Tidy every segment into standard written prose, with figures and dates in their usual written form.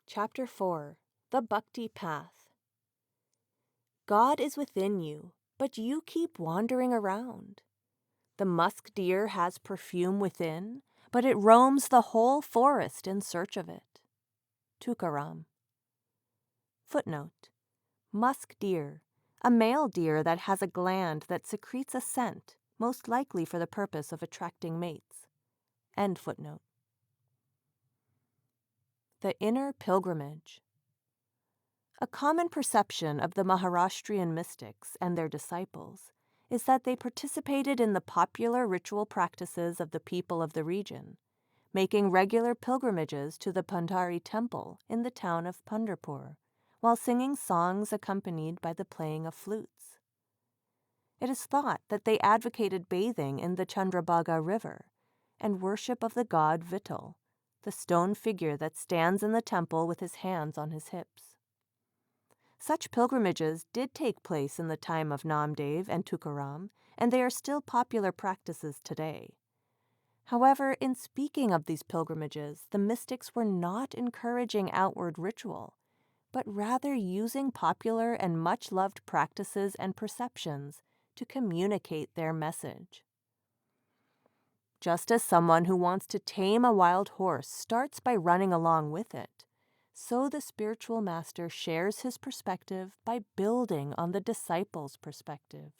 Chapter 4 The Bhakti Path. God is within you, but you keep wandering around. The musk deer has perfume within, but it roams the whole forest in search of it. Tukaram. Footnote: Musk deer, a male deer that has a gland that secretes a scent, most likely for the purpose of attracting mates. End footnote. The Inner Pilgrimage. A common perception of the Maharashtrian mystics and their disciples is that they participated in the popular ritual practices of the people of the region, making regular pilgrimages to the Pandhari temple in the town of Pandharpur, while singing songs accompanied by the playing of flutes. It is thought that they advocated bathing in the Chandrabhaga River and worship of the god Vittal, the stone figure that stands in the temple with his hands on his hips. Such pilgrimages did take place in the time of Namdev and Tukaram, and they are still popular practices today. However, in speaking of these pilgrimages, the mystics were not encouraging outward ritual, but rather using popular and much-loved practices and perceptions to communicate their message. Just as someone who wants to tame a wild horse starts by running along with it, so the spiritual master shares his perspective by building on the disciple's perspective.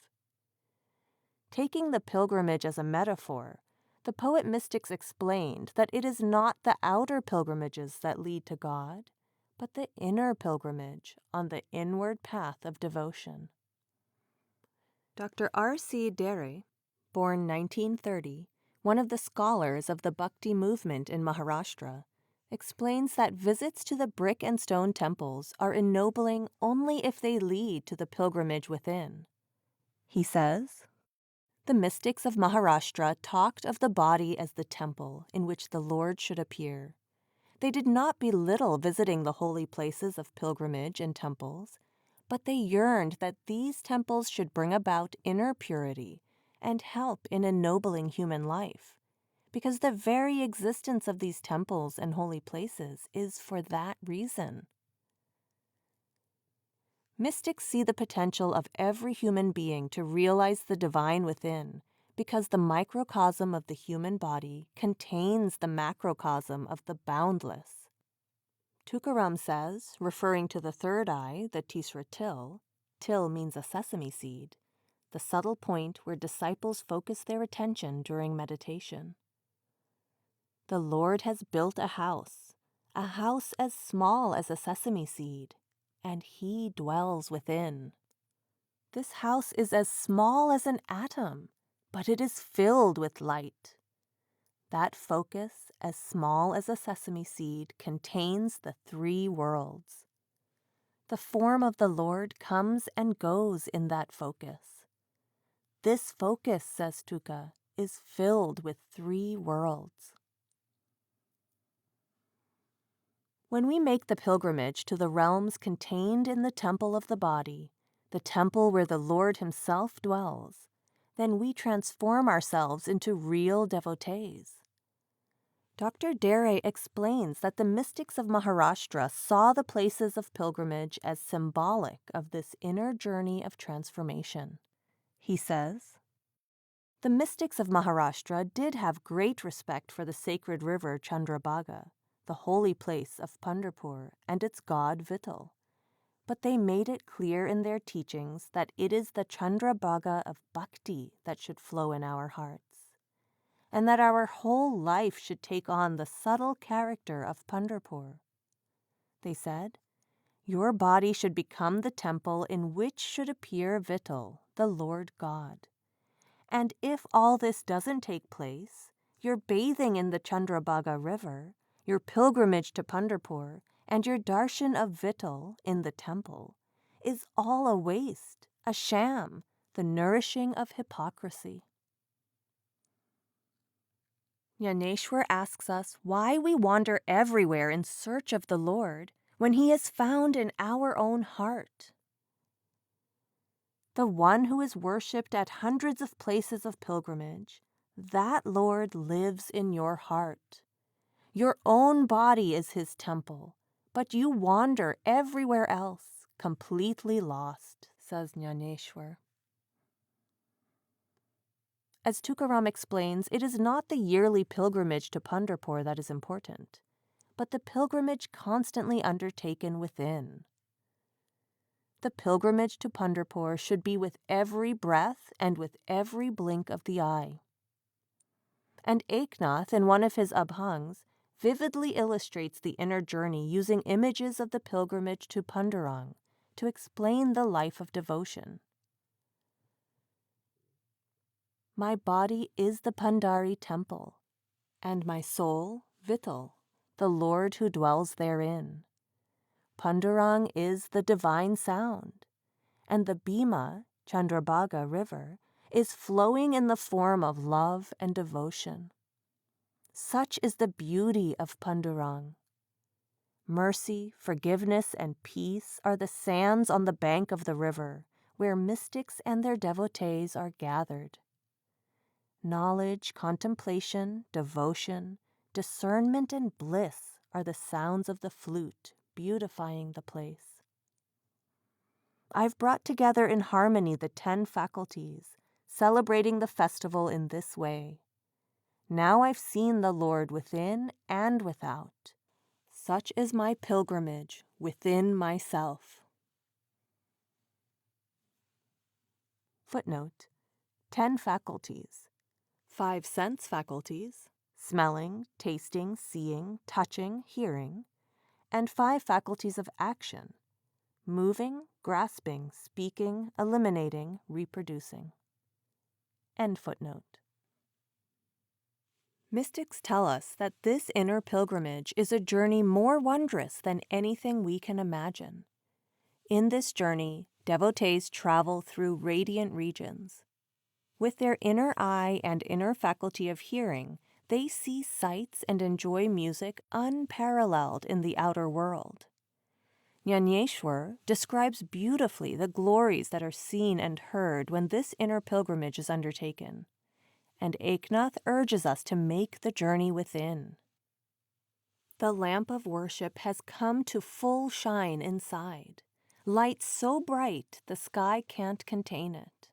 Taking the pilgrimage as a metaphor, the poet mystics explained that it is not the outer pilgrimages that lead to God, but the inner pilgrimage on the inward path of devotion. Dr. R.C. Dere, born 1930, one of the scholars of the Bhakti movement in Maharashtra, explains that visits to the brick and stone temples are ennobling only if they lead to the pilgrimage within. He says, "The mystics of Maharashtra talked of the body as the temple in which the Lord should appear. They did not belittle visiting the holy places of pilgrimage and temples, but they yearned that these temples should bring about inner purity and help in ennobling human life, because the very existence of these temples and holy places is for that reason." Mystics see the potential of every human being to realize the divine within, because the microcosm of the human body contains the macrocosm of the boundless. Tukaram says, referring to the third eye, the Tisra till means a sesame seed, the subtle point where disciples focus their attention during meditation. The Lord has built a house as small as a sesame seed, and he dwells within. This house is as small as an atom, but it is filled with light. That focus, as small as a sesame seed, contains the three worlds. The form of the Lord comes and goes in that focus. This focus, says Tuka, is filled with three worlds. When we make the pilgrimage to the realms contained in the temple of the body, the temple where the Lord himself dwells, then we transform ourselves into real devotees. Dr. Dere explains that the mystics of Maharashtra saw the places of pilgrimage as symbolic of this inner journey of transformation. He says, "The mystics of Maharashtra did have great respect for the sacred river Chandrabhaga, the holy place of Pandharpur and its god Vittal, but they made it clear in their teachings that it is the Chandrabhaga of Bhakti that should flow in our hearts, and that our whole life should take on the subtle character of Pandharpur. They said, your body should become the temple in which should appear Vittal, the Lord God. And if all this doesn't take place, your bathing in the Chandrabhaga river, your pilgrimage to Pandharpur, and your darshan of Vittal in the temple is all a waste, a sham, the nourishing of hypocrisy." Yaneshwar asks us why we wander everywhere in search of the Lord when he is found in our own heart. The one who is worshipped at hundreds of places of pilgrimage, that Lord lives in your heart. Your own body is his temple, but you wander everywhere else, completely lost, says Jnaneshwar. As Tukaram explains, it is not the yearly pilgrimage to Pandharpur that is important, but the pilgrimage constantly undertaken within. The pilgrimage to Pandharpur should be with every breath and with every blink of the eye. And Eknath, in one of his abhangs, vividly illustrates the inner journey using images of the pilgrimage to Pandurang to explain the life of devotion. My body is the Pandari temple, and my soul, Vittal, the Lord who dwells therein. Pandurang is the divine sound, and the Bhima, Chandrabhaga river, is flowing in the form of love and devotion. Such is the beauty of Pandurang. Mercy, forgiveness, and peace are the sands on the bank of the river, where mystics and their devotees are gathered. Knowledge, contemplation, devotion, discernment, and bliss are the sounds of the flute, beautifying the place. I've brought together in harmony the 10 faculties, celebrating the festival in this way. Now I've seen the Lord within and without. Such is my pilgrimage within myself. Footnote: 10 faculties. 5 sense faculties: smelling, tasting, seeing, touching, hearing, and 5 faculties of action: moving, grasping, speaking, eliminating, reproducing. End footnote. Mystics tell us that this inner pilgrimage is a journey more wondrous than anything we can imagine. In this journey, devotees travel through radiant regions. With their inner eye and inner faculty of hearing, they see sights and enjoy music unparalleled in the outer world. Jnaneshwar describes beautifully the glories that are seen and heard when this inner pilgrimage is undertaken, and Eknath urges us to make the journey within. The lamp of worship has come to full shine inside, light so bright the sky can't contain it.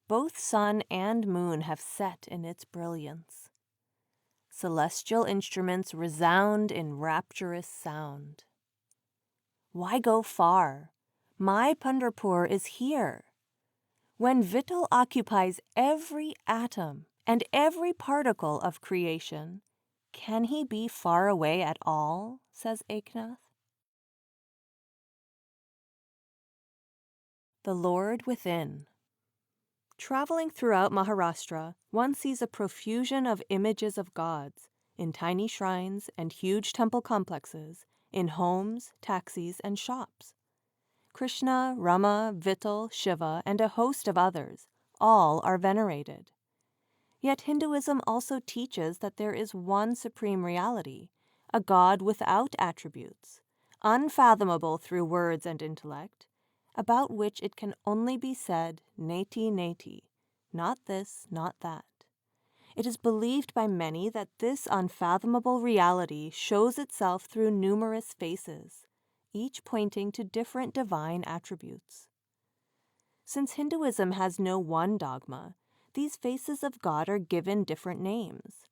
Both sun and moon have set in its brilliance. Celestial instruments resound in rapturous sound. Why go far? My Pandharpur is here. When Vittal occupies every atom and every particle of creation, can he be far away at all, says Eknath? The Lord within. Traveling throughout Maharashtra, one sees a profusion of images of gods in tiny shrines and huge temple complexes, in homes, taxis, and shops. Krishna, Rama, Vittal, Shiva, and a host of others, all are venerated. Yet Hinduism also teaches that there is one supreme reality, a God without attributes, unfathomable through words and intellect, about which it can only be said, neti neti, not this, not that. It is believed by many that this unfathomable reality shows itself through numerous faces, each pointing to different divine attributes. Since Hinduism has no one dogma, these faces of God are given different names,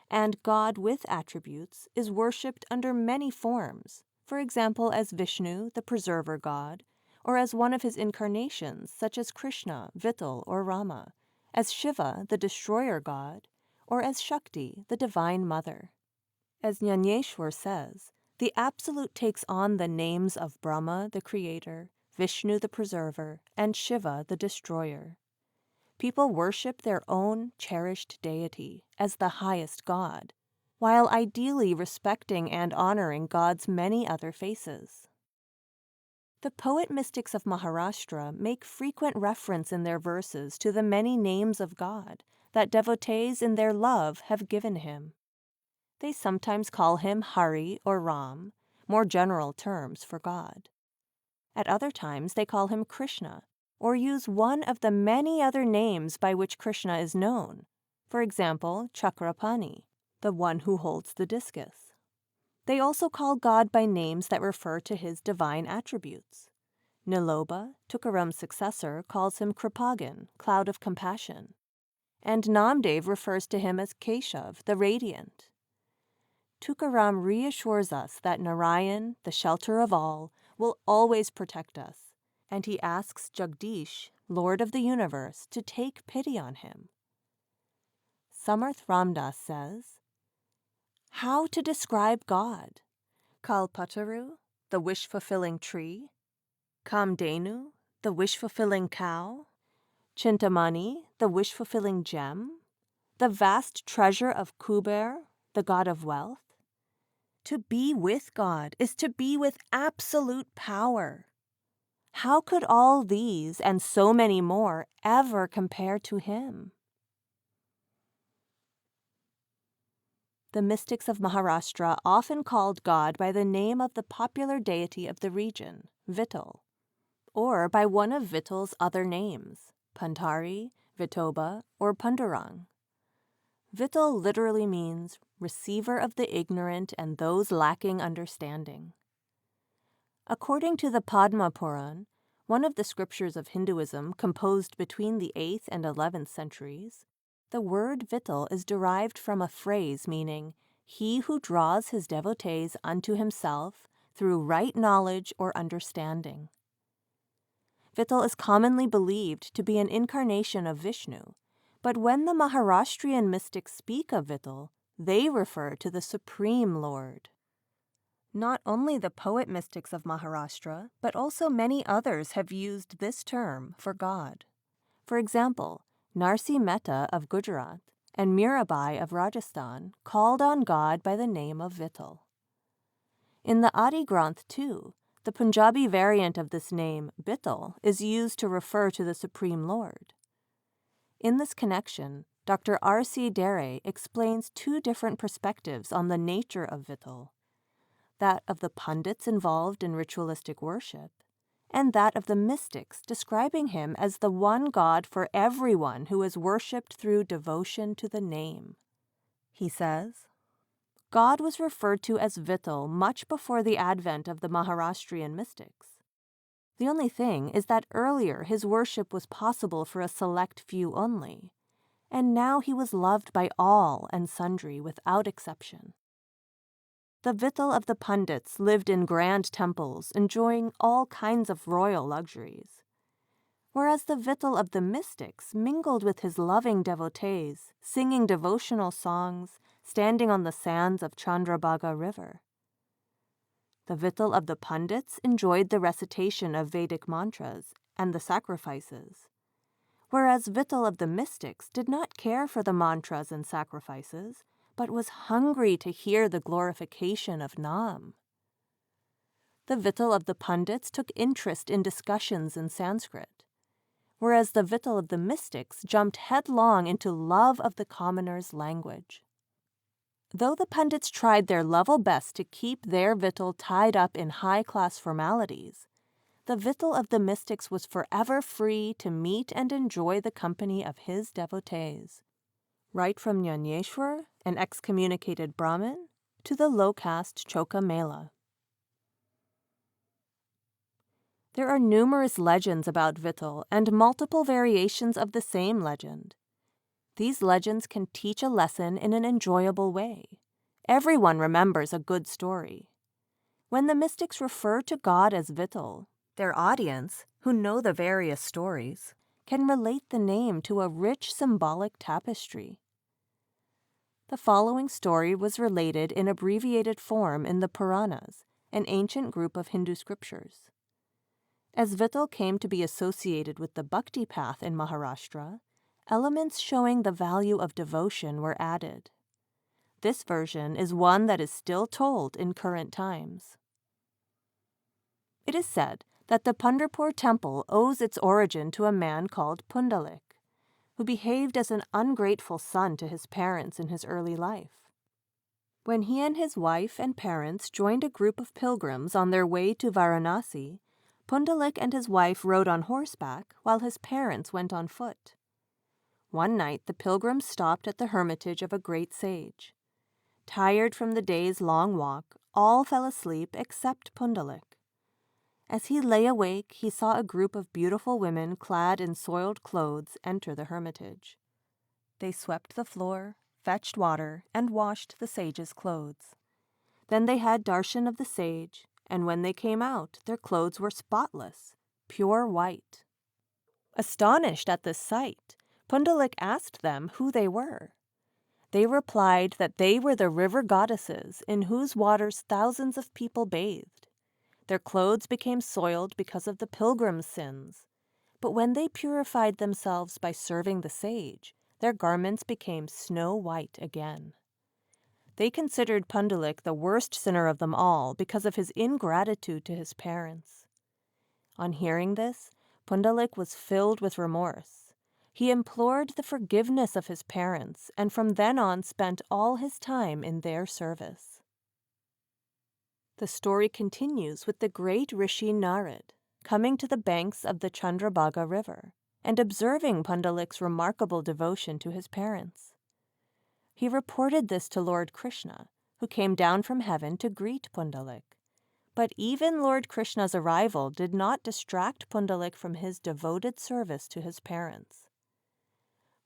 and God with attributes is worshipped under many forms, for example as Vishnu, the preserver god, or as one of his incarnations, such as Krishna, Vittal, or Rama, as Shiva, the destroyer god, or as Shakti, the divine mother. As Jnaneshwar says, the Absolute takes on the names of Brahma, the creator, Vishnu, the preserver, and Shiva, the destroyer. People worship their own cherished deity as the highest god, while ideally respecting and honoring God's many other faces. The poet-mystics of Maharashtra make frequent reference in their verses to the many names of God that devotees in their love have given him. They sometimes call him Hari or Ram, more general terms for God. At other times they call him Krishna, or use one of the many other names by which Krishna is known, for example, Chakrapani, the one who holds the discus. They also call God by names that refer to his divine attributes. Niloba, Tukaram's successor, calls him Kripagan, cloud of compassion, and Namdev refers to him as Keshav, the radiant. Tukaram reassures us that Narayan, the shelter of all, will always protect us, and he asks Jagdish, Lord of the universe, to take pity on him. Samarth Ramdas says, how to describe God? Kalpataru, the wish-fulfilling tree? Kamdenu, the wish-fulfilling cow? Chintamani, the wish-fulfilling gem? The vast treasure of Kuber, the god of wealth? To be with God is to be with absolute power. How could all these and so many more ever compare to him? The mystics of Maharashtra often called God by the name of the popular deity of the region, Vittal, or by one of Vittal's other names, Pandhari, Vithoba, or Pandurang. Vittal literally means receiver of the ignorant and those lacking understanding. According to the Padma Puran, one of the scriptures of Hinduism composed between the 8th and 11th centuries, the word Vittal is derived from a phrase meaning, he who draws his devotees unto himself through right knowledge or understanding. Vittal is commonly believed to be an incarnation of Vishnu, but when the Maharashtrian mystics speak of Vittal, they refer to the Supreme Lord. Not only the poet mystics of Maharashtra, but also many others have used this term for God. For example, Narsi Mehta of Gujarat and Mirabai of Rajasthan called on God by the name of Vittal. In the Adi Granth too, the Punjabi variant of this name, Bittal, is used to refer to the Supreme Lord. In this connection, Dr. R.C. Dere explains two different perspectives on the nature of Vittal, that of the pundits involved in ritualistic worship, and that of the mystics describing him as the one God for everyone who is worshipped through devotion to the name. He says, God was referred to as Vittal much before the advent of the Maharashtrian mystics. The only thing is that earlier his worship was possible for a select few only, and now he was loved by all and sundry without exception. The Vittal of the pundits lived in grand temples, enjoying all kinds of royal luxuries, whereas the Vittal of the mystics mingled with his loving devotees, singing devotional songs, standing on the sands of Chandrabhaga River. The Vittal of the pundits enjoyed the recitation of Vedic mantras and the sacrifices, whereas Vittal of the mystics did not care for the mantras and sacrifices, but was hungry to hear the glorification of Nam. The Vittal of the pundits took interest in discussions in Sanskrit, whereas the Vittal of the mystics jumped headlong into love of the commoner's language. Though the pundits tried their level best to keep their Vittal tied up in high-class formalities, the Vittal of the mystics was forever free to meet and enjoy the company of his devotees, right from Jnaneshwar, an excommunicated Brahmin, to the low-caste Choka Mela. There are numerous legends about Vittal and multiple variations of the same legend. These legends can teach a lesson in an enjoyable way. Everyone remembers a good story. When the mystics refer to God as Vittal, their audience, who know the various stories, can relate the name to a rich symbolic tapestry. The following story was related in abbreviated form in the Puranas, an ancient group of Hindu scriptures. As Vittal came to be associated with the Bhakti path in Maharashtra, elements showing the value of devotion were added. This version is one that is still told in current times. It is said that the Pandharpur temple owes its origin to a man called Pundalik, who behaved as an ungrateful son to his parents in his early life. When he and his wife and parents joined a group of pilgrims on their way to Varanasi, Pundalik and his wife rode on horseback while his parents went on foot. One night the pilgrims stopped at the hermitage of a great sage. Tired from the day's long walk, All fell asleep except Pundalik. As he lay awake, he saw a group of beautiful women clad in soiled clothes enter the hermitage. They swept the floor, fetched water, and washed the sage's clothes. Then they had darshan of the sage, and when they came out, their clothes were spotless, pure white. Astonished at this sight, Pundalik asked them who they were. They replied that they were the river goddesses in whose waters thousands of people bathed. Their clothes became soiled because of the pilgrims' sins, but when they purified themselves by serving the sage, their garments became snow white again. They considered Pundalik the worst sinner of them all because of his ingratitude to his parents. On hearing this, Pundalik was filled with remorse. He implored the forgiveness of his parents and from then on spent all his time in their service. The story continues with the great Rishi Narad coming to the banks of the Chandrabhaga River and observing Pundalik's remarkable devotion to his parents. He reported this to Lord Krishna, who came down from heaven to greet Pundalik. But even Lord Krishna's arrival did not distract Pundalik from his devoted service to his parents.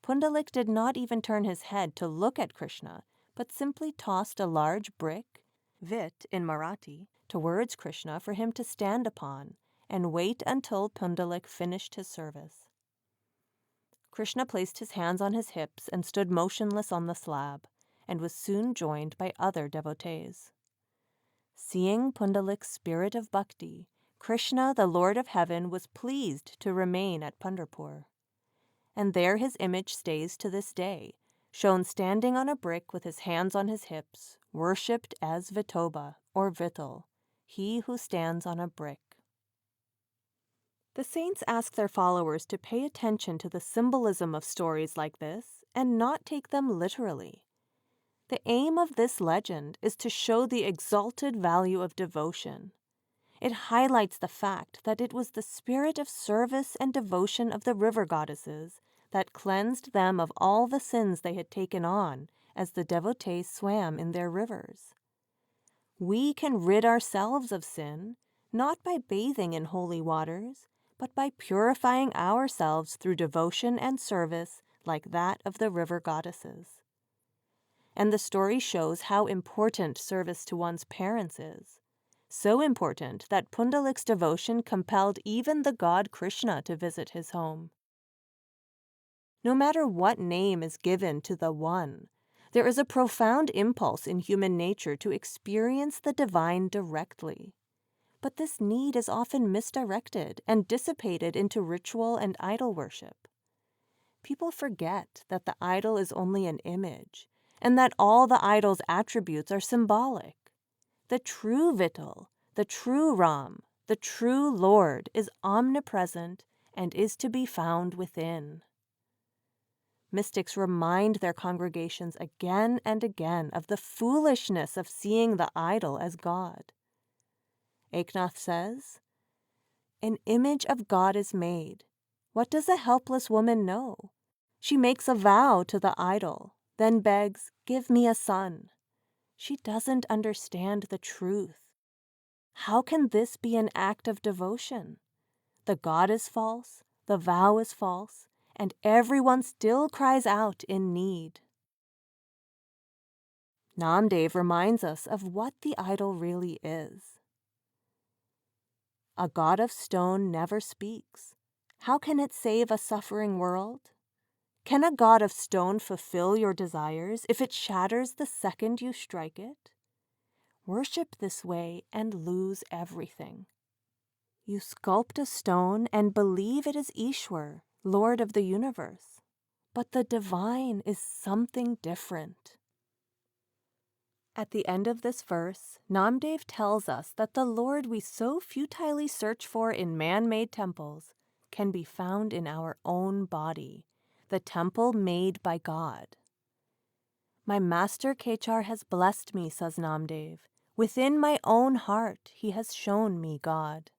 Pundalik did not even turn his head to look at Krishna, but simply tossed a large brick, vit in Marathi, towards Krishna for him to stand upon and wait until Pundalik finished his service. Krishna placed his hands on his hips and stood motionless on the slab, and was soon joined by other devotees. Seeing Pundalik's spirit of bhakti, Krishna, the Lord of Heaven, was pleased to remain at Pandharpur. And there his image stays to this day, shown standing on a brick with his hands on his hips, worshipped as Vitoba, or Vittal, he who stands on a brick. The saints ask their followers to pay attention to the symbolism of stories like this and not take them literally. The aim of this legend is to show the exalted value of devotion. It highlights the fact that it was the spirit of service and devotion of the river goddesses that cleansed them of all the sins they had taken on as the devotees swam in their rivers. We can rid ourselves of sin, not by bathing in holy waters, but by purifying ourselves through devotion and service like that of the river goddesses. And the story shows how important service to one's parents is. So important that Pundalik's devotion compelled even the god Krishna to visit his home. No matter what name is given to the One, there is a profound impulse in human nature to experience the divine directly. But this need is often misdirected and dissipated into ritual and idol worship. People forget that the idol is only an image, and that all the idol's attributes are symbolic. The true Vittal, the true Ram, the true Lord is omnipresent and is to be found within. Mystics remind their congregations again and again of the foolishness of seeing the idol as God. Eknath says, "An image of God is made. What does a helpless woman know? She makes a vow to the idol, then begs, 'Give me a son.' She doesn't understand the truth. How can this be an act of devotion? The God is false, the vow is false, and everyone still cries out in need." Namdev reminds us of what the idol really is. A god of stone never speaks. How can it save a suffering world? Can a god of stone fulfill your desires if it shatters the second you strike it? Worship this way and lose everything. You sculpt a stone and believe it is Ishwar, Lord of the universe. But the divine is something different. At the end of this verse, Namdev tells us that the Lord we so futilely search for in man-made temples can be found in our own body, the temple made by God. My master Kechar has blessed me, says Namdev. Within my own heart, he has shown me God.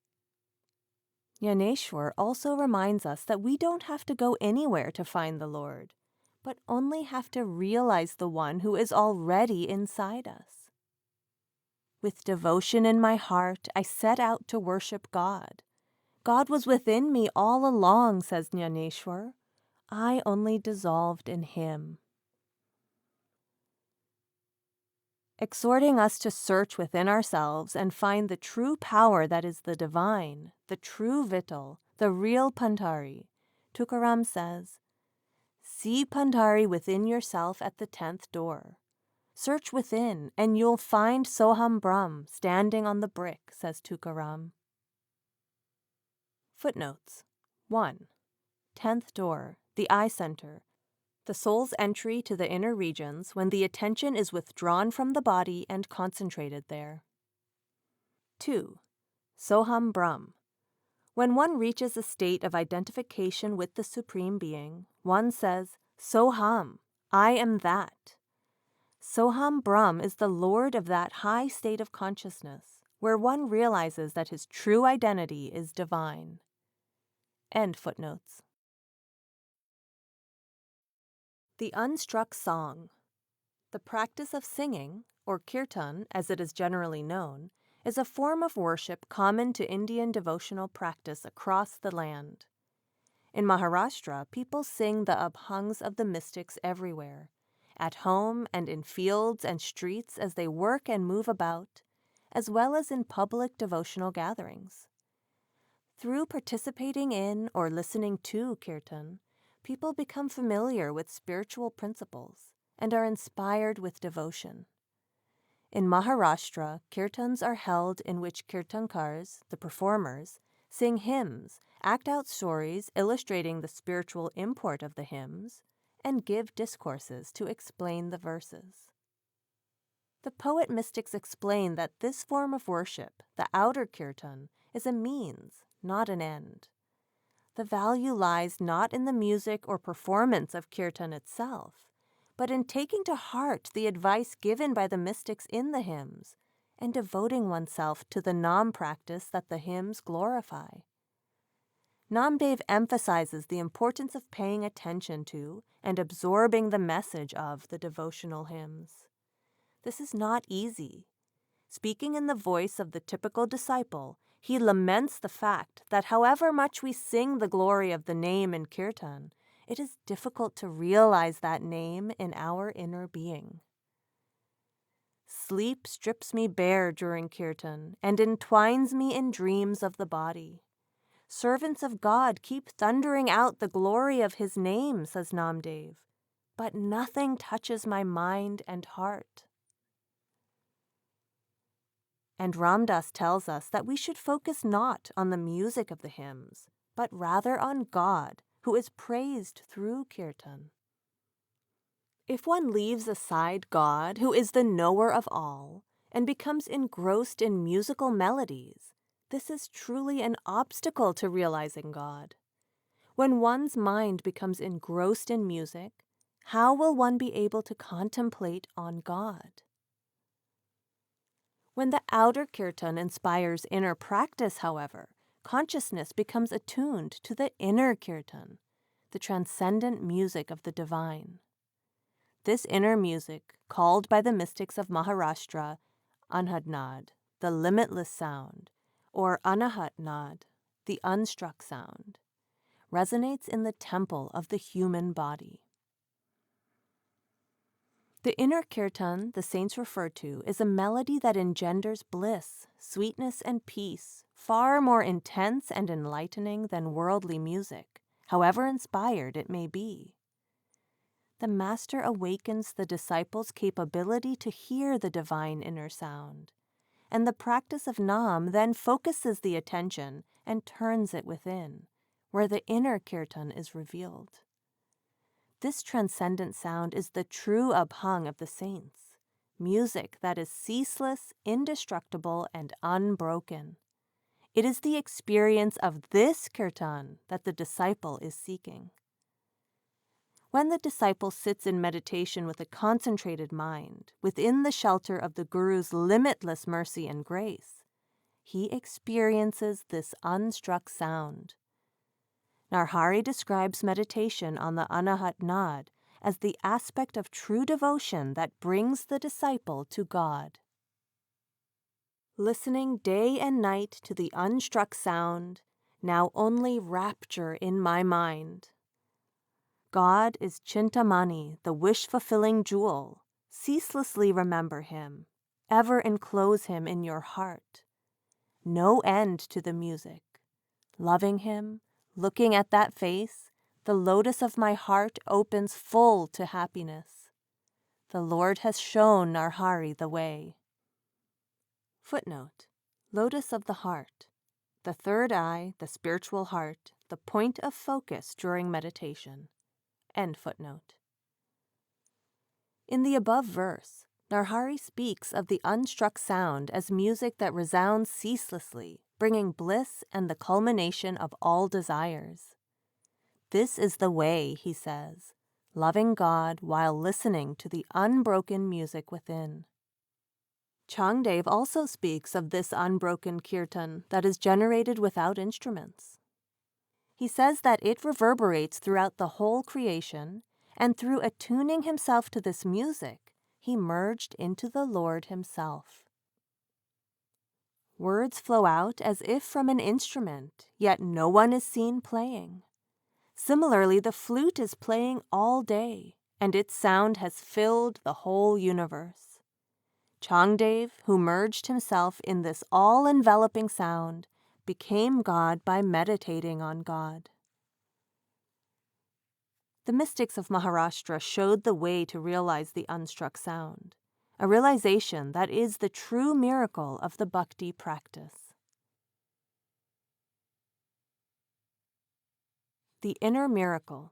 Yaneshwar also reminds us that we don't have to go anywhere to find the Lord, but only have to realize the one who is already inside us. With devotion in my heart, I set out to worship God. God was within me all along, says Jnaneshwar. I only dissolved in Him. Exhorting us to search within ourselves and find the true power that is the divine, the true Vittal, the real Pandhari, Tukaram says, "See Pandhari within yourself at the 10th door. Search within, and you'll find Soham Brahm standing on the brick," says Tukaram. Footnotes. 1. 10th door, the eye center. The soul's entry to the inner regions when the attention is withdrawn from the body and concentrated there. 2. Soham Brahm. When one reaches a state of identification with the Supreme Being, one says, Soham, I am that. Soham Brahm is the Lord of that high state of consciousness, where one realizes that his true identity is divine. End footnotes. The Unstruck Song. The practice of singing, or kirtan as it is generally known, is a form of worship common to Indian devotional practice across the land. In Maharashtra, people sing the abhangs of the mystics everywhere, at home and in fields and streets as they work and move about, as well as in public devotional gatherings. Through participating in or listening to kirtan, people become familiar with spiritual principles and are inspired with devotion. In Maharashtra, kirtans are held in which kirtankars, the performers, sing hymns, act out stories illustrating the spiritual import of the hymns, and give discourses to explain the verses. The poet mystics explain that this form of worship, the outer kirtan, is a means, not an end. The value lies not in the music or performance of kirtan itself, but in taking to heart the advice given by the mystics in the hymns and devoting oneself to the Nam practice that the hymns glorify. Namdev emphasizes the importance of paying attention to and absorbing the message of the devotional hymns. This is not easy. Speaking in the voice of the typical disciple, he laments the fact that however much we sing the glory of the name in kirtan, it is difficult to realize that name in our inner being. Sleep strips me bare during kirtan and entwines me in dreams of the body. Servants of God keep thundering out the glory of his name, says Namdev, but nothing touches my mind and heart. And Ramdas tells us that we should focus not on the music of the hymns, but rather on God, who is praised through kirtan. If one leaves aside God, who is the knower of all, and becomes engrossed in musical melodies, this is truly an obstacle to realizing God. When one's mind becomes engrossed in music, how will one be able to contemplate on God? When the outer kirtan inspires inner practice, however, consciousness becomes attuned to the inner kirtan, the transcendent music of the divine. This inner music, called by the mystics of Maharashtra Anhadnad, the limitless sound, or Anahatnad, the unstruck sound, resonates in the temple of the human body. The inner kirtan the saints refer to is a melody that engenders bliss, sweetness, and peace, far more intense and enlightening than worldly music, however inspired it may be. The master awakens the disciple's capability to hear the divine inner sound, and the practice of Nam then focuses the attention and turns it within, where the inner kirtan is revealed. This transcendent sound is the true abhang of the saints, music that is ceaseless, indestructible, and unbroken. It is the experience of this kirtan that the disciple is seeking. When the disciple sits in meditation with a concentrated mind, within the shelter of the Guru's limitless mercy and grace, he experiences this unstruck sound. Narhari describes meditation on the Anahat Nad as the aspect of true devotion that brings the disciple to God. listening day and night to the unstruck sound, now only rapture in my mind. God is Chintamani, the wish-fulfilling jewel. Ceaselessly remember him, ever enclose him in your heart. No end to the music. Loving him, looking at that face, the lotus of my heart opens full to happiness. The Lord has shown Narhari the way. Footnote: Lotus of the heart. The third eye, the spiritual heart, the point of focus during meditation. End footnote. In the above verse, Narhari speaks of the unstruck sound as music that resounds ceaselessly, bringing bliss and the culmination of all desires. This is the way, he says, loving God while listening to the unbroken music within. Changdev also speaks of this unbroken kirtan that is generated without instruments. He says that it reverberates throughout the whole creation, and through attuning himself to this music, he merged into the Lord himself. Words flow out as if from an instrument, yet no one is seen playing. Similarly, the flute is playing all day, and its sound has filled the whole universe. Changdev, who merged himself in this all-enveloping sound, became God by meditating on God. The mystics of Maharashtra showed the way to realize the unstruck sound, a realization that is the true miracle of the Bhakti practice. The inner miracle.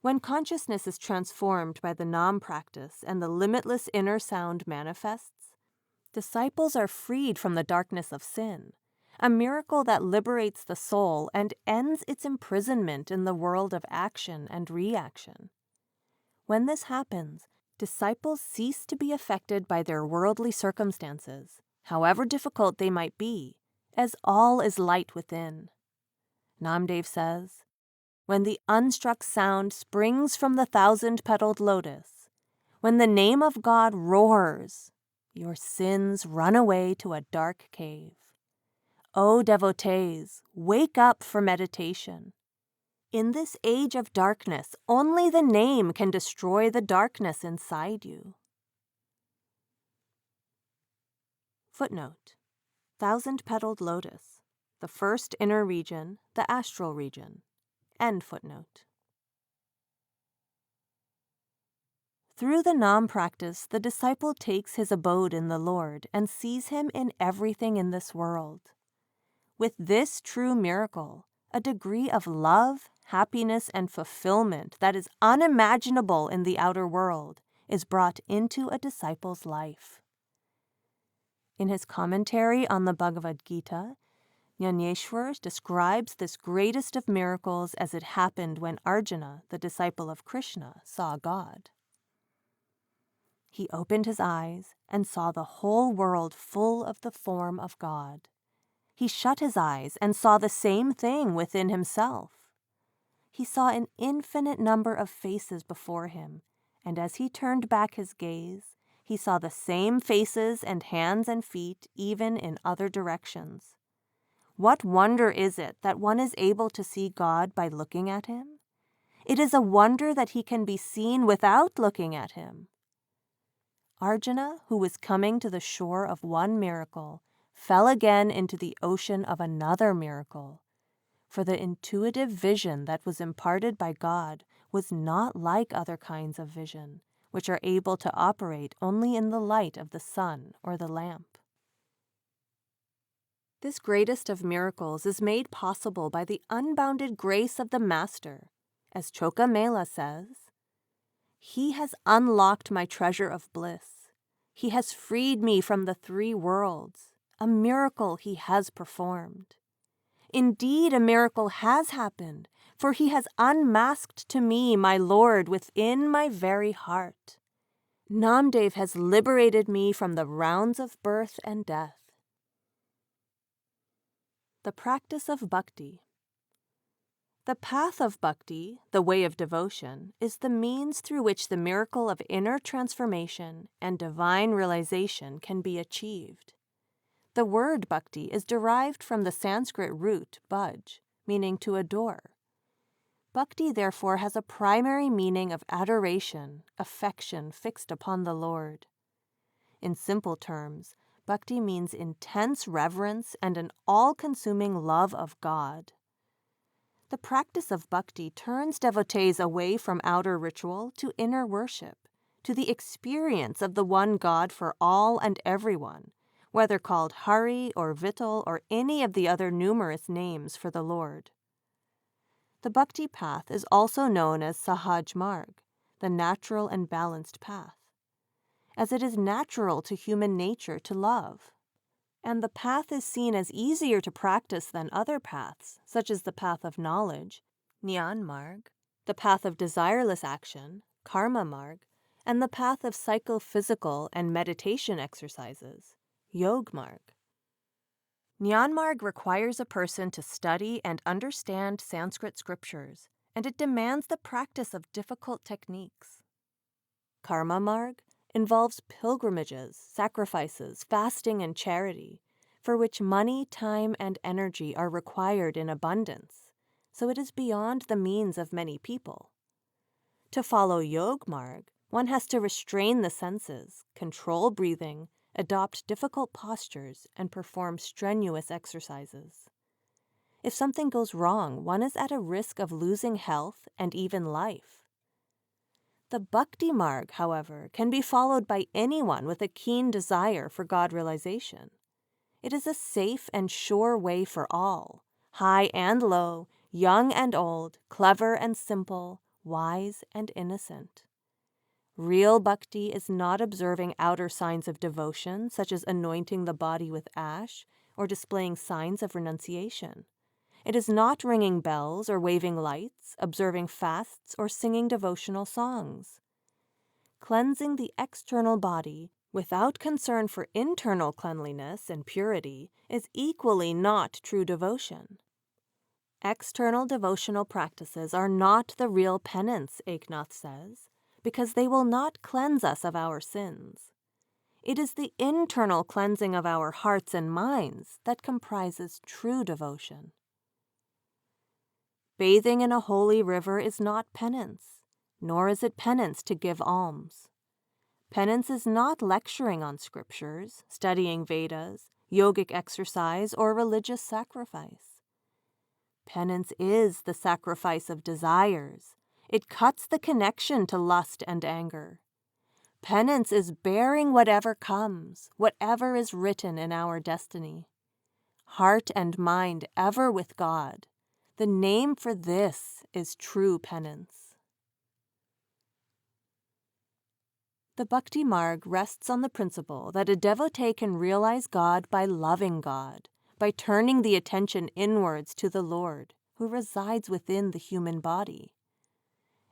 When consciousness is transformed by the Nam practice and the limitless inner sound manifests, disciples are freed from the darkness of sin, a miracle that liberates the soul and ends its imprisonment in the world of action and reaction. When this happens, disciples cease to be affected by their worldly circumstances, however difficult they might be, as all is light within. Namdev says, when the unstruck sound springs from the thousand-petaled lotus, when the name of God roars, your sins run away to a dark cave. O devotees, wake up for meditation. In this age of darkness, only the name can destroy the darkness inside you. Footnote: Thousand-petaled lotus, the first inner region, the astral region. End footnote. Through the Nam practice, the disciple takes his abode in the Lord and sees him in everything in this world. With this true miracle, a degree of love, happiness, and fulfillment that is unimaginable in the outer world is brought into a disciple's life. In his commentary on the Bhagavad Gita, Jnaneshwar describes this greatest of miracles as it happened when Arjuna, the disciple of Krishna, saw God. He opened his eyes and saw the whole world full of the form of God. He shut his eyes and saw the same thing within himself. He saw an infinite number of faces before him, and as he turned back his gaze, he saw the same faces and hands and feet even in other directions. What wonder is it that one is able to see God by looking at him? It is a wonder that he can be seen without looking at him. Arjuna, who was coming to the shore of one miracle, fell again into the ocean of another miracle. For the intuitive vision that was imparted by God was not like other kinds of vision, which are able to operate only in the light of the sun or the lamp. This greatest of miracles is made possible by the unbounded grace of the Master. As Choka Mela says, "He has unlocked my treasure of bliss. He has freed me from the three worlds. A miracle he has performed. Indeed, a miracle has happened, for he has unmasked to me my Lord within my very heart. Namdev has liberated me from the rounds of birth and death." The practice of Bhakti. The path of Bhakti, the way of devotion, is the means through which the miracle of inner transformation and divine realization can be achieved. The word bhakti is derived from the Sanskrit root bhaj, meaning to adore. Bhakti therefore has a primary meaning of adoration, affection fixed upon the Lord. In simple terms, bhakti means intense reverence and an all-consuming love of God. The practice of bhakti turns devotees away from outer ritual to inner worship, to the experience of the one God for all and everyone, whether called Hari or Vittal or any of the other numerous names for the Lord. The bhakti path is also known as Sahaj Marg, the natural and balanced path, as it is natural to human nature to love. And the path is seen as easier to practice than other paths, such as the path of knowledge, Jnana Marg, the path of desireless action, Karma Marg, and the path of psychophysical and meditation exercises, Yog Marg. Jnana Marg requires a person to study and understand Sanskrit scriptures, and it demands the practice of difficult techniques. Karma Marg involves pilgrimages, sacrifices, fasting, and charity, for which money, time, and energy are required in abundance, so it is beyond the means of many people. To follow Yog Marg, one has to restrain the senses, control breathing, adopt difficult postures, and perform strenuous exercises. If something goes wrong, one is at a risk of losing health and even life. The Bhakti Marg, however, can be followed by anyone with a keen desire for God realization. It is a safe and sure way for all, high and low, young and old, clever and simple, wise and innocent. Real bhakti is not observing outer signs of devotion, such as anointing the body with ash or displaying signs of renunciation. It is not ringing bells or waving lights, observing fasts, or singing devotional songs. Cleansing the external body without concern for internal cleanliness and purity is equally not true devotion. External devotional practices are not the real penance, Eknath says, because they will not cleanse us of our sins. It is the internal cleansing of our hearts and minds that comprises true devotion. Bathing in a holy river is not penance, nor is it penance to give alms. Penance is not lecturing on scriptures, studying Vedas, yogic exercise, or religious sacrifice. Penance is the sacrifice of desires. It cuts the connection to lust and anger. Penance is bearing whatever comes, whatever is written in our destiny. Heart and mind ever with God. The name for this is true penance. The Bhakti Marg rests on the principle that a devotee can realize God by loving God, by turning the attention inwards to the Lord, who resides within the human body.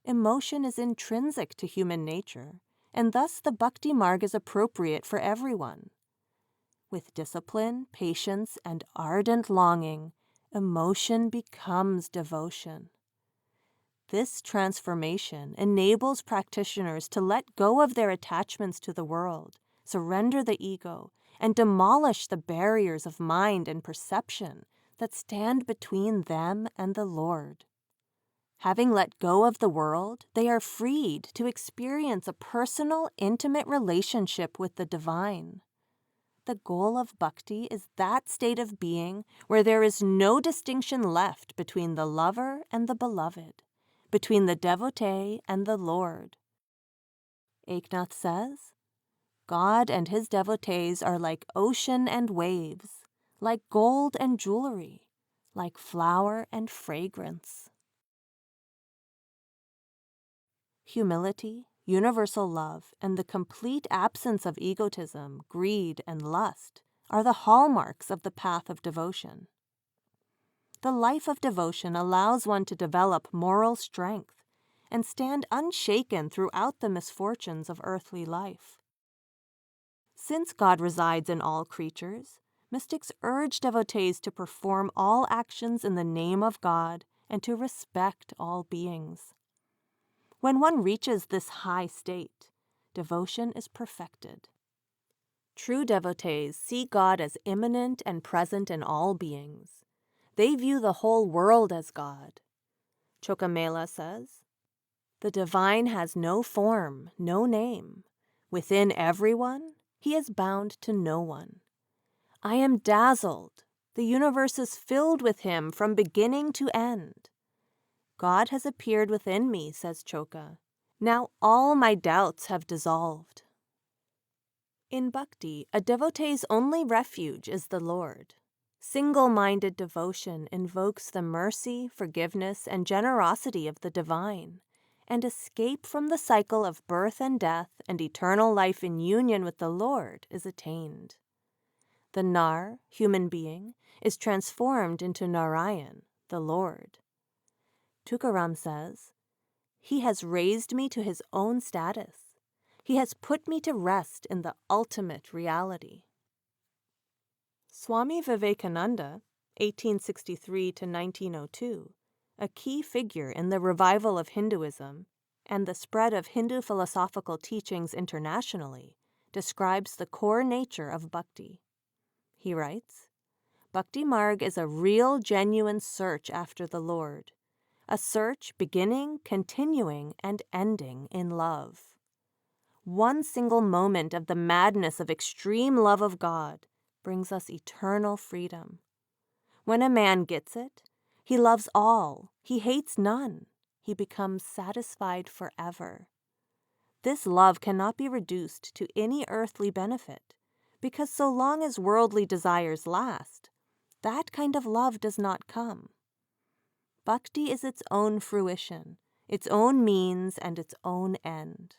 Emotion is intrinsic to human nature, and thus the Bhakti Marg is appropriate for everyone. With discipline, patience, and ardent longing, emotion becomes devotion. This transformation enables practitioners to let go of their attachments to the world, surrender the ego, and demolish the barriers of mind and perception that stand between them and the Lord. Having let go of the world, they are freed to experience a personal, intimate relationship with the divine. The goal of bhakti is that state of being where there is no distinction left between the lover and the beloved, between the devotee and the Lord. Eknath says, God and his devotees are like ocean and waves, like gold and jewelry, like flower and fragrance. Humility, universal love, and the complete absence of egotism, greed, and lust are the hallmarks of the path of devotion. The life of devotion allows one to develop moral strength and stand unshaken throughout the misfortunes of earthly life. Since God resides in all creatures, mystics urge devotees to perform all actions in the name of God and to respect all beings. When one reaches this high state, devotion is perfected. True devotees see God as immanent and present in all beings. They view the whole world as God. Chokamela says, "The divine has no form, no name. Within everyone, he is bound to no one. I am dazzled. The universe is filled with him from beginning to end. God has appeared within me," says Choka. "Now all my doubts have dissolved." In Bhakti, a devotee's only refuge is the Lord. Single-minded devotion invokes the mercy, forgiveness, and generosity of the divine, and escape from the cycle of birth and death and eternal life in union with the Lord is attained. The Nar, human being, is transformed into Narayan, the Lord. Tukaram says, "He has raised me to his own status. He has put me to rest in the ultimate reality." Swami Vivekananda, 1863 to 1902, a key figure in the revival of Hinduism and the spread of Hindu philosophical teachings internationally, describes the core nature of bhakti. He writes, "Bhakti Marg is a real, genuine search after the Lord, a search beginning, continuing, and ending in love. One single moment of the madness of extreme love of God brings us eternal freedom. When a man gets it, he loves all, he hates none, he becomes satisfied forever. This love cannot be reduced to any earthly benefit, because so long as worldly desires last, that kind of love does not come. Bhakti is its own fruition, its own means, and its own end."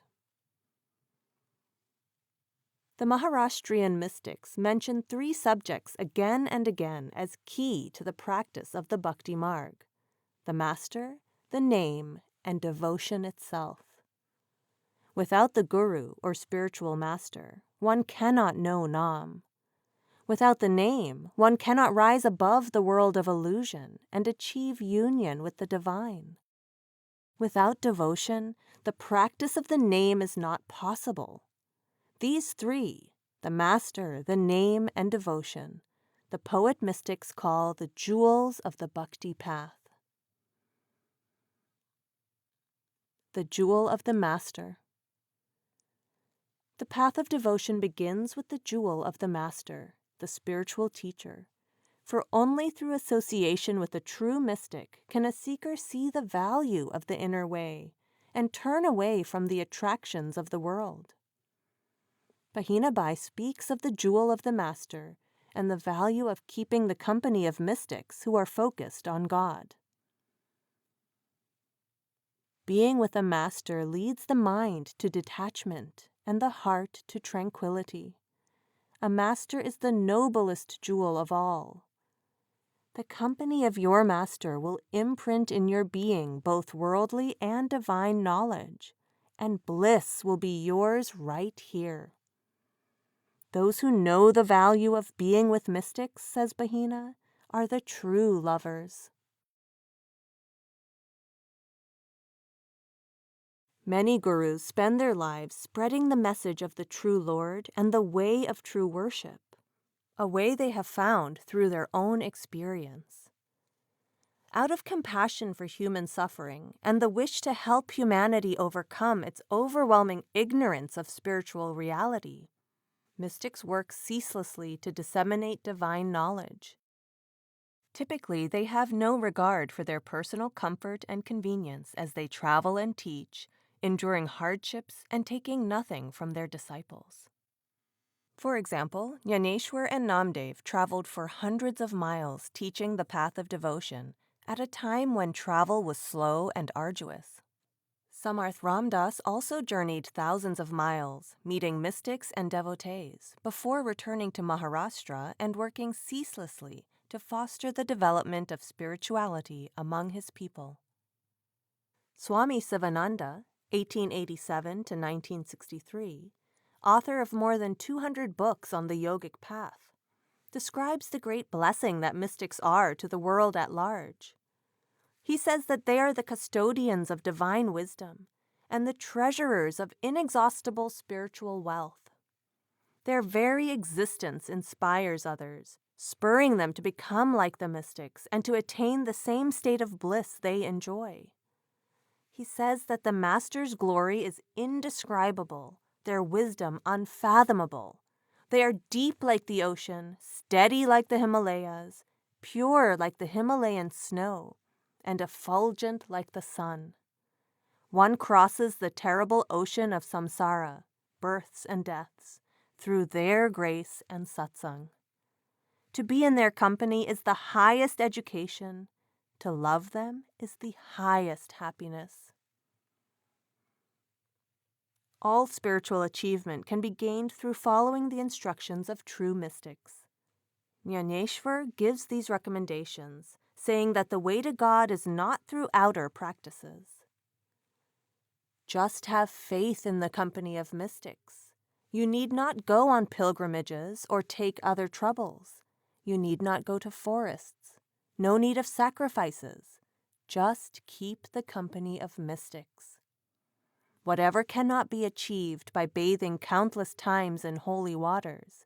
The Maharashtrian mystics mention three subjects again and again as key to the practice of the Bhakti Marg: the master, the name, and devotion itself. Without the guru or spiritual master, one cannot know Nam. Without the name, one cannot rise above the world of illusion and achieve union with the divine. Without devotion, the practice of the name is not possible. These three, the master, the name, and devotion, the poet mystics call the jewels of the bhakti path. The jewel of the master. The path of devotion begins with the jewel of the master, the spiritual teacher, for only through association with a true mystic can a seeker see the value of the inner way and turn away from the attractions of the world. Bahinabai speaks of the jewel of the master and the value of keeping the company of mystics who are focused on God. Being with a master leads the mind to detachment and the heart to tranquility. A master is the noblest jewel of all. The company of your master will imprint in your being both worldly and divine knowledge, and bliss will be yours right here. Those who know the value of being with mystics, says Bahina, are the true lovers. Many gurus spend their lives spreading the message of the true Lord and the way of true worship, a way they have found through their own experience. Out of compassion for human suffering and the wish to help humanity overcome its overwhelming ignorance of spiritual reality, mystics work ceaselessly to disseminate divine knowledge. Typically, they have no regard for their personal comfort and convenience as they travel and teach, enduring hardships and taking nothing from their disciples. For example, Yaneshwar and Namdev traveled for hundreds of miles teaching the path of devotion at a time when travel was slow and arduous. Samarth Ramdas also journeyed thousands of miles, meeting mystics and devotees, before returning to Maharashtra and working ceaselessly to foster the development of spirituality among his people. Swami Sivananda, 1887 to 1963, author of more than 200 books on the yogic path, describes the great blessing that mystics are to the world at large. He says that they are the custodians of divine wisdom and the treasurers of inexhaustible spiritual wealth. Their very existence inspires others, spurring them to become like the mystics and to attain the same state of bliss they enjoy. He says that the Master's glory is indescribable, their wisdom unfathomable. They are deep like the ocean, steady like the Himalayas, pure like the Himalayan snow, and effulgent like the sun. One crosses the terrible ocean of samsara, births and deaths, through their grace and satsang. To be in their company is the highest education. To love them is the highest happiness. All spiritual achievement can be gained through following the instructions of true mystics. Jnaneshwar gives these recommendations, saying that the way to God is not through outer practices. Just have faith in the company of mystics. You need not go on pilgrimages or take other troubles. You need not go to forests. No need of sacrifices. Just keep the company of mystics. Whatever cannot be achieved by bathing countless times in holy waters,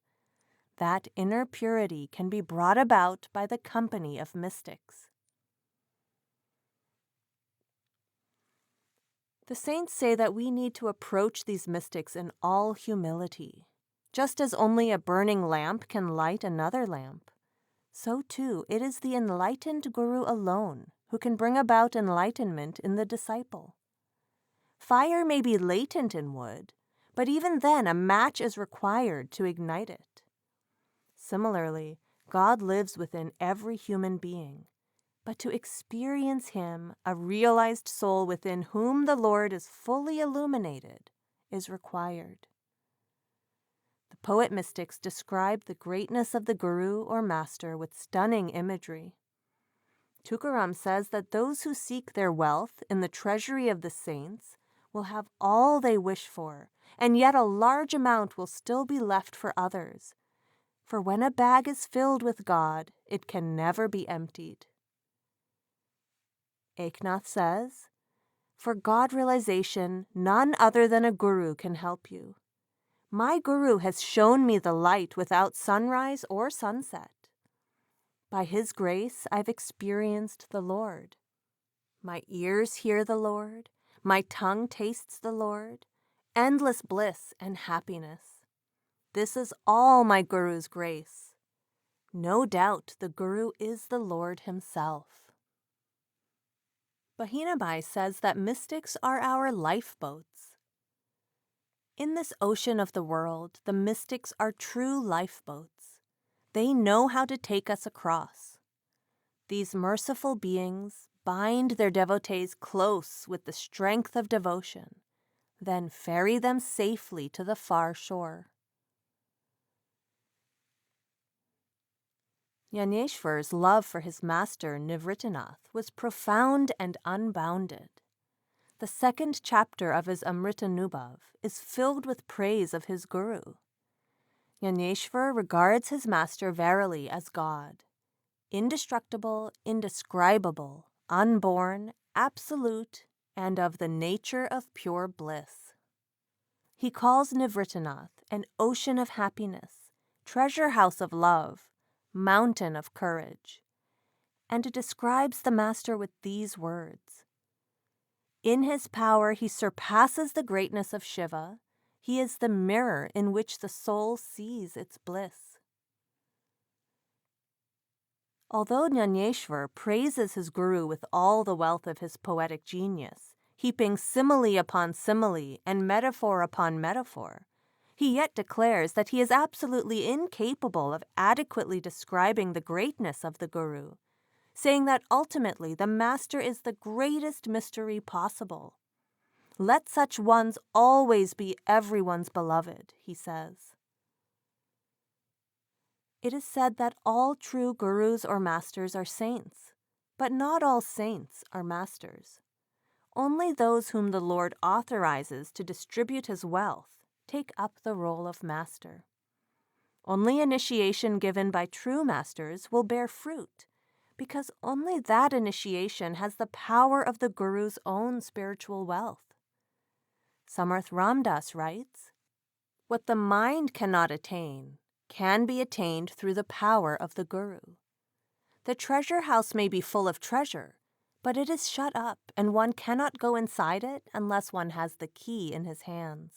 that inner purity can be brought about by the company of mystics. The saints say that we need to approach these mystics in all humility. Just as only a burning lamp can light another lamp, so too it is the enlightened Guru alone who can bring about enlightenment in the disciple. Fire may be latent in wood, but even then a match is required to ignite it. Similarly, God lives within every human being, but to experience Him, a realized soul within whom the Lord is fully illuminated, is required. The poet mystics describe the greatness of the Guru or Master with stunning imagery. Tukaram says that those who seek their wealth in the treasury of the saints will have all they wish for, and yet a large amount will still be left for others. For when a bag is filled with God, it can never be emptied. Eknath says, for God realization, none other than a Guru can help you. My Guru has shown me the light without sunrise or sunset. By his grace, I've experienced the Lord. My ears hear the Lord. My tongue tastes the Lord. Endless bliss and happiness. This is all my Guru's grace. No doubt the Guru is the Lord himself. Bahinabai says that mystics are our lifeboats. In this ocean of the world, the mystics are true lifeboats. They know how to take us across. These merciful beings bind their devotees close with the strength of devotion, then ferry them safely to the far shore. Jnaneshwar's love for his master Nivritanath was profound and unbounded. The second chapter of his Amritanubhav is filled with praise of his Guru. Jnaneshwar regards his master verily as God, indestructible, indescribable, unborn, absolute, and of the nature of pure bliss. He calls Nivritanath an ocean of happiness, treasure house of love, mountain of courage, and describes the master with these words. In his power he surpasses the greatness of Shiva. He is the mirror in which the soul sees its bliss. Although Jnaneshwar praises his Guru with all the wealth of his poetic genius, heaping simile upon simile and metaphor upon metaphor, he yet declares that he is absolutely incapable of adequately describing the greatness of the Guru, saying that ultimately the Master is the greatest mystery possible. Let such ones always be everyone's beloved, he says. It is said that all true Gurus or Masters are saints, but not all saints are masters. Only those whom the Lord authorizes to distribute his wealth take up the role of master. Only initiation given by true masters will bear fruit, because only that initiation has the power of the Guru's own spiritual wealth. Samarth Ramdas writes, What the mind cannot attain can be attained through the power of the Guru. The treasure house may be full of treasure, but it is shut up, and one cannot go inside it unless one has the key in his hands.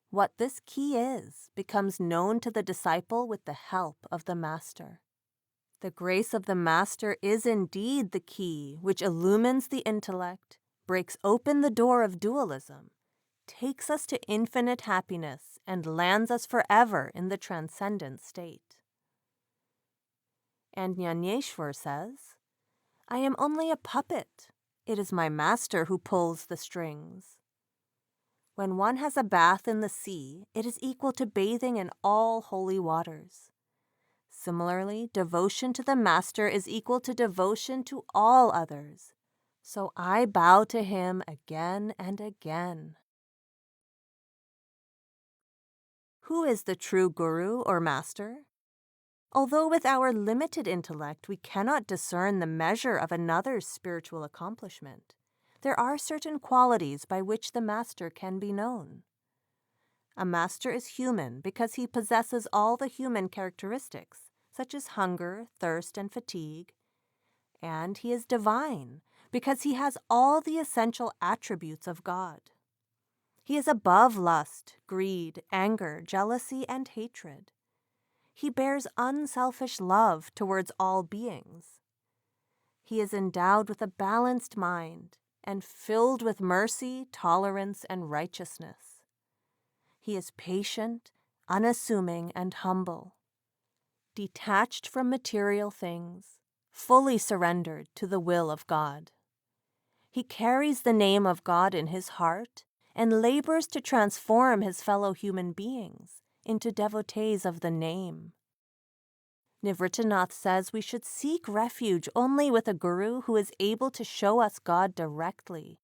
What this key is becomes known to the disciple with the help of the Master. The grace of the Master is indeed the key which illumines the intellect, breaks open the door of dualism, takes us to infinite happiness, and lands us forever in the transcendent state. And Jnaneshwar says, I am only a puppet. It is my Master who pulls the strings. When one has a bath in the sea, it is equal to bathing in all holy waters. Similarly, devotion to the Master is equal to devotion to all others. So I bow to him again and again. Who is the true Guru or Master? Although with our limited intellect we cannot discern the measure of another's spiritual accomplishment, there are certain qualities by which the Master can be known. A Master is human because he possesses all the human characteristics, such as hunger, thirst, and fatigue, and he is divine because he has all the essential attributes of God. He is above lust, greed, anger, jealousy, and hatred. He bears unselfish love towards all beings. He is endowed with a balanced mind and filled with mercy, tolerance, and righteousness. He is patient, unassuming, and humble, detached from material things, fully surrendered to the will of God. He carries the name of God in his heart and labors to transform his fellow human beings into devotees of the name. Nivritanath says we should seek refuge only with a guru who is able to show us God directly.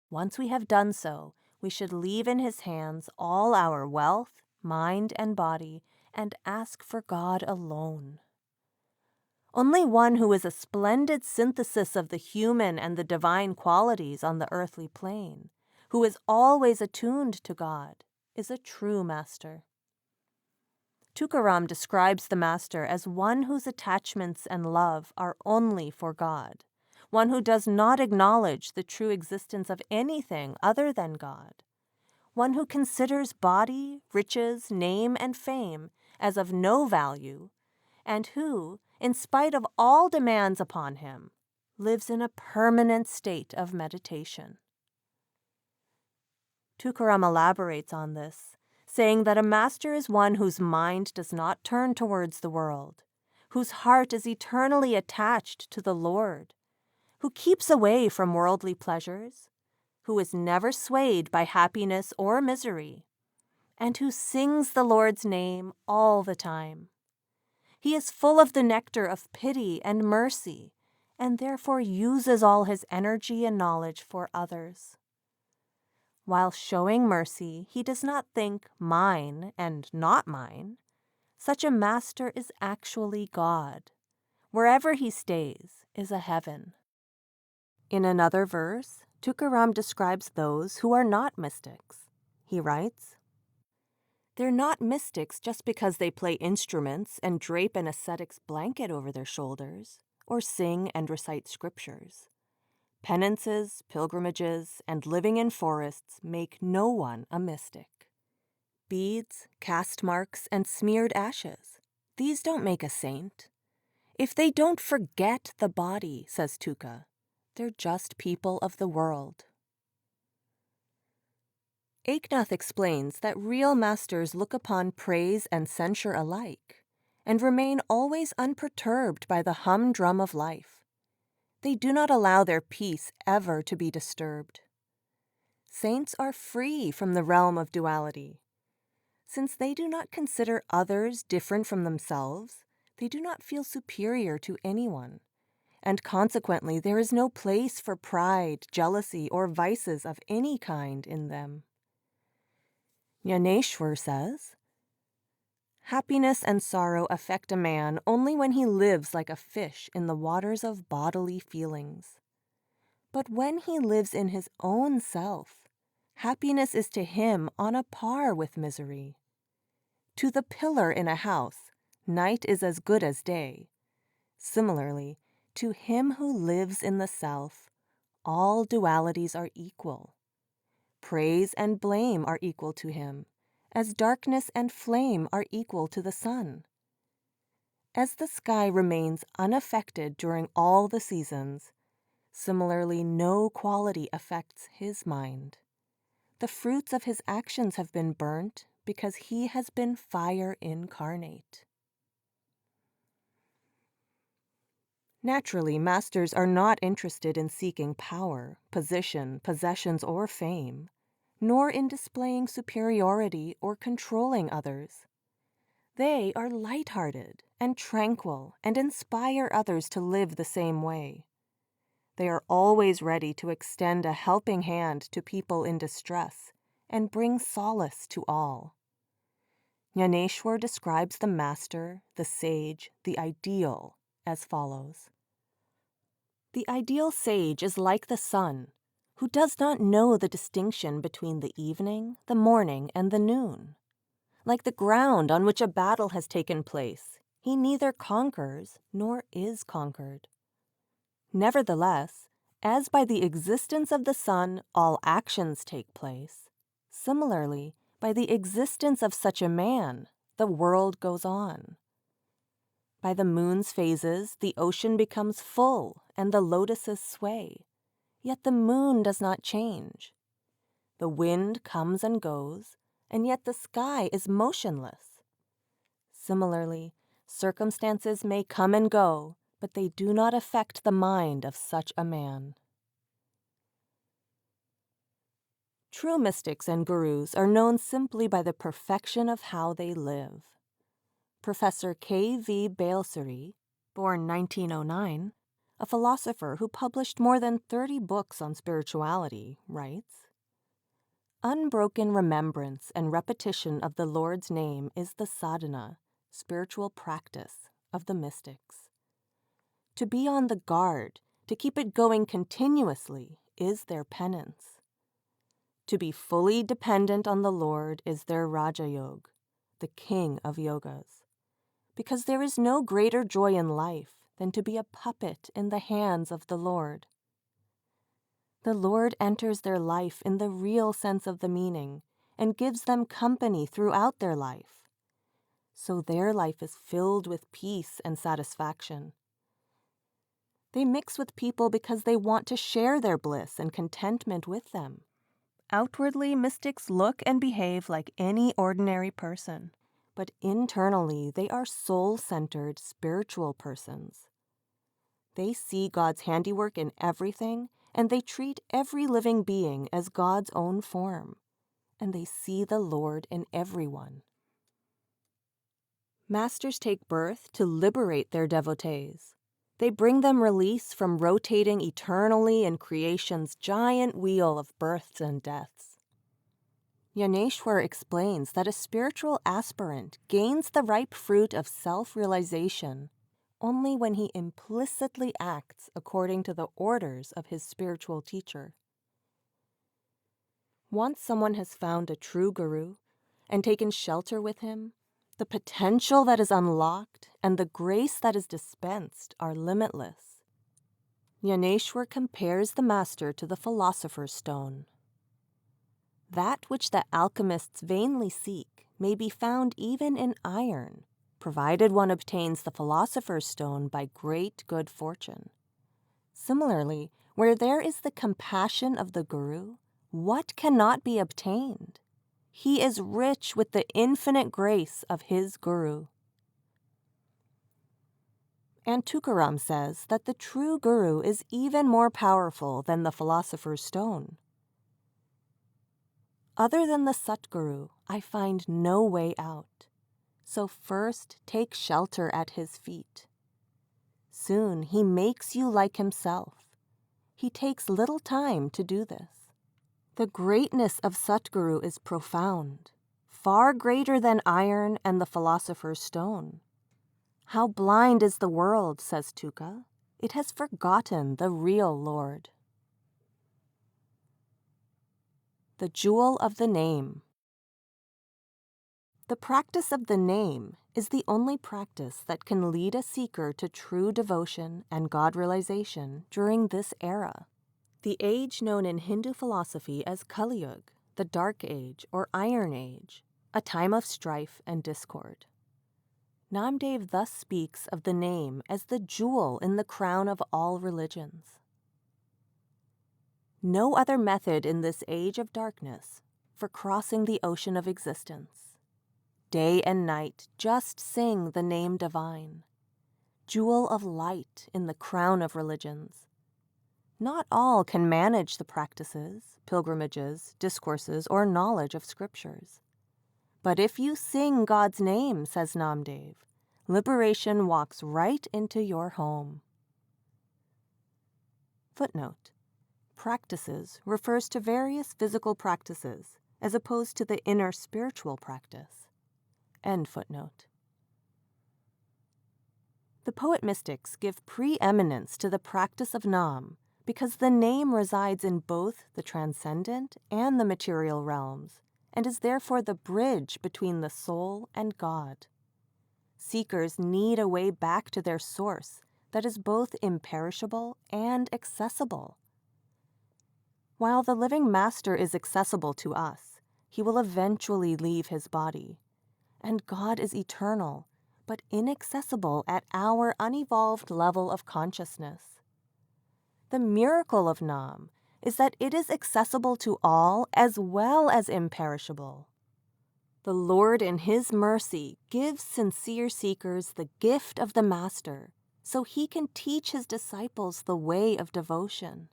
Once we have done so, we should leave in his hands all our wealth, mind, and body, and ask for God alone. Only one who is a splendid synthesis of the human and the divine qualities on the earthly plane, who is always attuned to God, is a true Master. Tukaram describes the Master as one whose attachments and love are only for God, one who does not acknowledge the true existence of anything other than God, one who considers body, riches, name, and fame as of no value, and who, in spite of all demands upon him, lives in a permanent state of meditation. Tukaram elaborates on this, saying that a Master is one whose mind does not turn towards the world, whose heart is eternally attached to the Lord, who keeps away from worldly pleasures, who is never swayed by happiness or misery, and who sings the Lord's name all the time. He is full of the nectar of pity and mercy, and therefore uses all his energy and knowledge for others. While showing mercy, he does not think mine and not mine. Such a Master is actually God. Wherever he stays is a heaven. In another verse, Tukaram describes those who are not mystics. He writes, "They're not mystics just because they play instruments and drape an ascetic's blanket over their shoulders, or sing and recite scriptures. Penances, pilgrimages, and living in forests make no one a mystic. Beads, caste marks, and smeared ashes, these don't make a saint. If they don't forget the body," says Tuka, "they're just people of the world." Eknath explains that real Masters look upon praise and censure alike, and remain always unperturbed by the humdrum of life. They do not allow their peace ever to be disturbed. Saints are free from the realm of duality. Since they do not consider others different from themselves, they do not feel superior to anyone, and consequently there is no place for pride, jealousy, or vices of any kind in them. Jnaneshwar says, "Happiness and sorrow affect a man only when he lives like a fish in the waters of bodily feelings. But when he lives in his own self, Happiness is to him on a par with misery. To the pillar in a house, night is as good as day. Similarly, to him who lives in the self, all dualities are equal. Praise and blame are equal to him, as darkness and flame are equal to the sun. As the sky remains unaffected during all the seasons, similarly no quality affects his mind. The fruits of his actions have been burnt because he has been fire incarnate. Naturally, masters are not interested in seeking power, position, possessions, or fame, nor in displaying superiority or controlling others. They are light-hearted and tranquil and inspire others to live the same way. They are always ready to extend a helping hand to people in distress and bring solace to all. Jnaneshwar describes the master, the sage, the ideal as follows. The ideal sage is like the sun, who does not know the distinction between the evening, the morning, and the noon. Like the ground on which a battle has taken place, he neither conquers nor is conquered. Nevertheless, as by the existence of the sun all actions take place, similarly, by the existence of such a man, the world goes on. By the moon's phases, the ocean becomes full and the lotuses sway, yet the moon does not change. The wind comes and goes, and yet the sky is motionless. Similarly, circumstances may come and go, but they do not affect the mind of such a man. True mystics and gurus are known simply by the perfection of how they live. Professor K.V. Balesuri, born 1909, a philosopher who published more than 30 books on spirituality, writes, "Unbroken remembrance and repetition of the Lord's name is the sadhana, spiritual practice, of the mystics. To be on the guard, to keep it going continuously, is their penance. To be fully dependent on the Lord is their Raja Yoga, the king of yogas, because there is no greater joy in life than to be a puppet in the hands of the Lord. The Lord enters their life in the real sense of the meaning and gives them company throughout their life. So their life is filled with peace and satisfaction. They mix with people because they want to share their bliss and contentment with them. Outwardly, mystics look and behave like any ordinary person, but internally they are soul-centered spiritual persons. They see God's handiwork in everything, and they treat every living being as God's own form, and they see the Lord in everyone. Masters take birth to liberate their devotees. They bring them release from rotating eternally in creation's giant wheel of births and deaths. Jnaneshwar explains that a spiritual aspirant gains the ripe fruit of self-realization only when he implicitly acts according to the orders of his spiritual teacher. Once someone has found a true guru and taken shelter with him, the potential that is unlocked and the grace that is dispensed are limitless. Jnaneshwar compares the master to the philosopher's stone. That which the alchemists vainly seek may be found even in iron, provided one obtains the philosopher's stone by great good fortune. Similarly, where there is the compassion of the guru, what cannot be obtained? He is rich with the infinite grace of his guru. And Tukaram says that the true guru is even more powerful than the philosopher's stone. Other than the Satguru, I find no way out. So first take shelter at his feet. Soon he makes you like himself. He takes little time to do this. The greatness of Satguru is profound, far greater than iron and the philosopher's stone. How blind is the world, says Tuka. It has forgotten the real Lord. The jewel of the name. The practice of the name is the only practice that can lead a seeker to true devotion and God realization during this era, the age known in Hindu philosophy as Kali Yuga, the Dark Age or Iron Age, a time of strife and discord. Namdev thus speaks of the name as the jewel in the crown of all religions. No other method in this age of darkness for crossing the ocean of existence. Day and night just sing the name divine, jewel of light in the crown of religions. Not all can manage the practices, pilgrimages, discourses, or knowledge of scriptures. But if you sing God's name, says Namdev, liberation walks right into your home. Footnote: practices refers to various physical practices as opposed to the inner spiritual practice. End footnote. The poet mystics give preeminence to the practice of Nam because the name resides in both the transcendent and the material realms and is therefore the bridge between the soul and God. Seekers need a way back to their source that is both imperishable and accessible. While the living master is accessible to us, he will eventually leave his body. And God is eternal, but inaccessible at our unevolved level of consciousness. The miracle of Nam is that it is accessible to all as well as imperishable. The Lord in His mercy gives sincere seekers the gift of the Master so He can teach His disciples the way of devotion.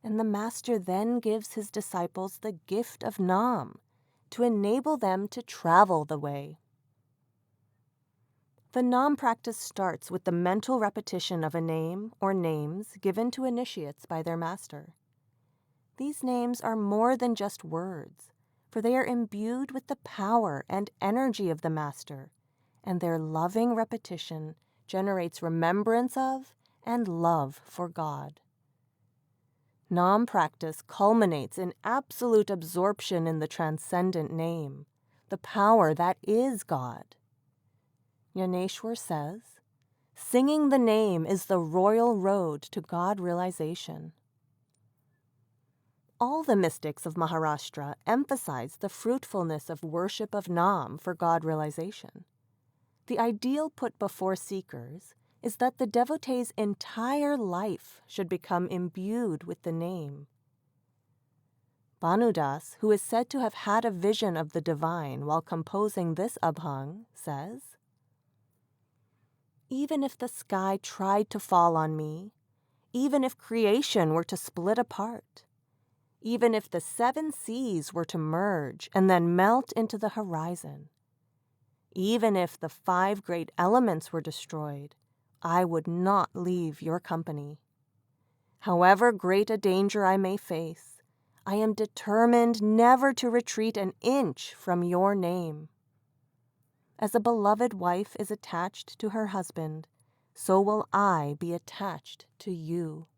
And the Master then gives His disciples the gift of Nam to enable them to travel the way. The Nam practice starts with the mental repetition of a name or names given to initiates by their master. These names are more than just words, for they are imbued with the power and energy of the master, and their loving repetition generates remembrance of and love for God. Nam practice culminates in absolute absorption in the transcendent name, the power that is God. Yaneshwar says, singing the name is the royal road to God realization. All the mystics of Maharashtra emphasize the fruitfulness of worship of Nam for God realization. The ideal put before seekers is that the devotee's entire life should become imbued with the name. Bhanudas, who is said to have had a vision of the divine while composing this abhang, says, even if the sky tried to fall on me, even if creation were to split apart, even if the 7 seas were to merge and then melt into the horizon, even if the 5 great elements were destroyed, I would not leave your company. However great a danger I may face, I am determined never to retreat an inch from your name. As a beloved wife is attached to her husband, so will I be attached to you.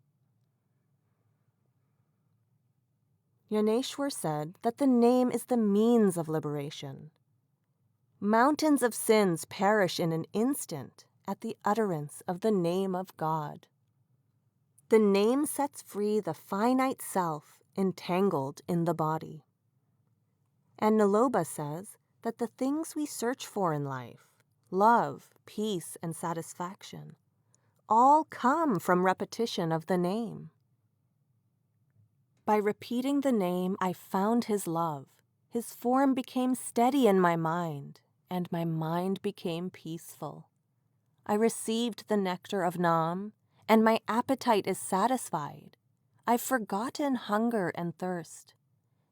Yaneshwar said that the name is the means of liberation. Mountains of sins perish in an instant at the utterance of the name of God. The name sets free the finite self entangled in the body. And Niloba says that the things we search for in life, love, peace, and satisfaction, all come from repetition of the name. By repeating the name, I found His love. His form became steady in my mind, and my mind became peaceful. I received the nectar of Nam, and my appetite is satisfied. I've forgotten hunger and thirst.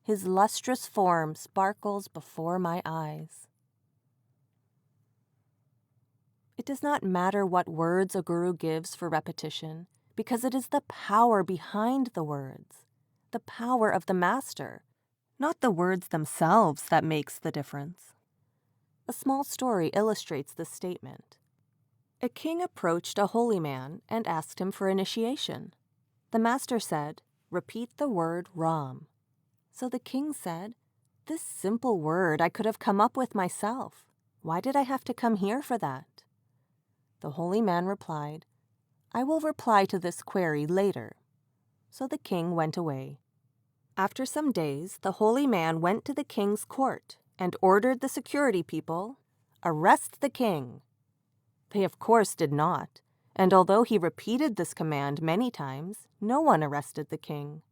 His lustrous form sparkles before my eyes. It does not matter what words a guru gives for repetition, because it is the power behind the words, the power of the master, not the words themselves that makes the difference. A small story illustrates this statement. A king approached a holy man and asked him for initiation. The master said, "Repeat the word Ram." So the king said, "This simple word I could have come up with myself. Why did I have to come here for that?" The holy man replied, "I will reply to this query later." So the king went away. After some days, the holy man went to the king's court and ordered the security people, "Arrest the king." They of course did not, and although he repeated this command many times, no one arrested the king.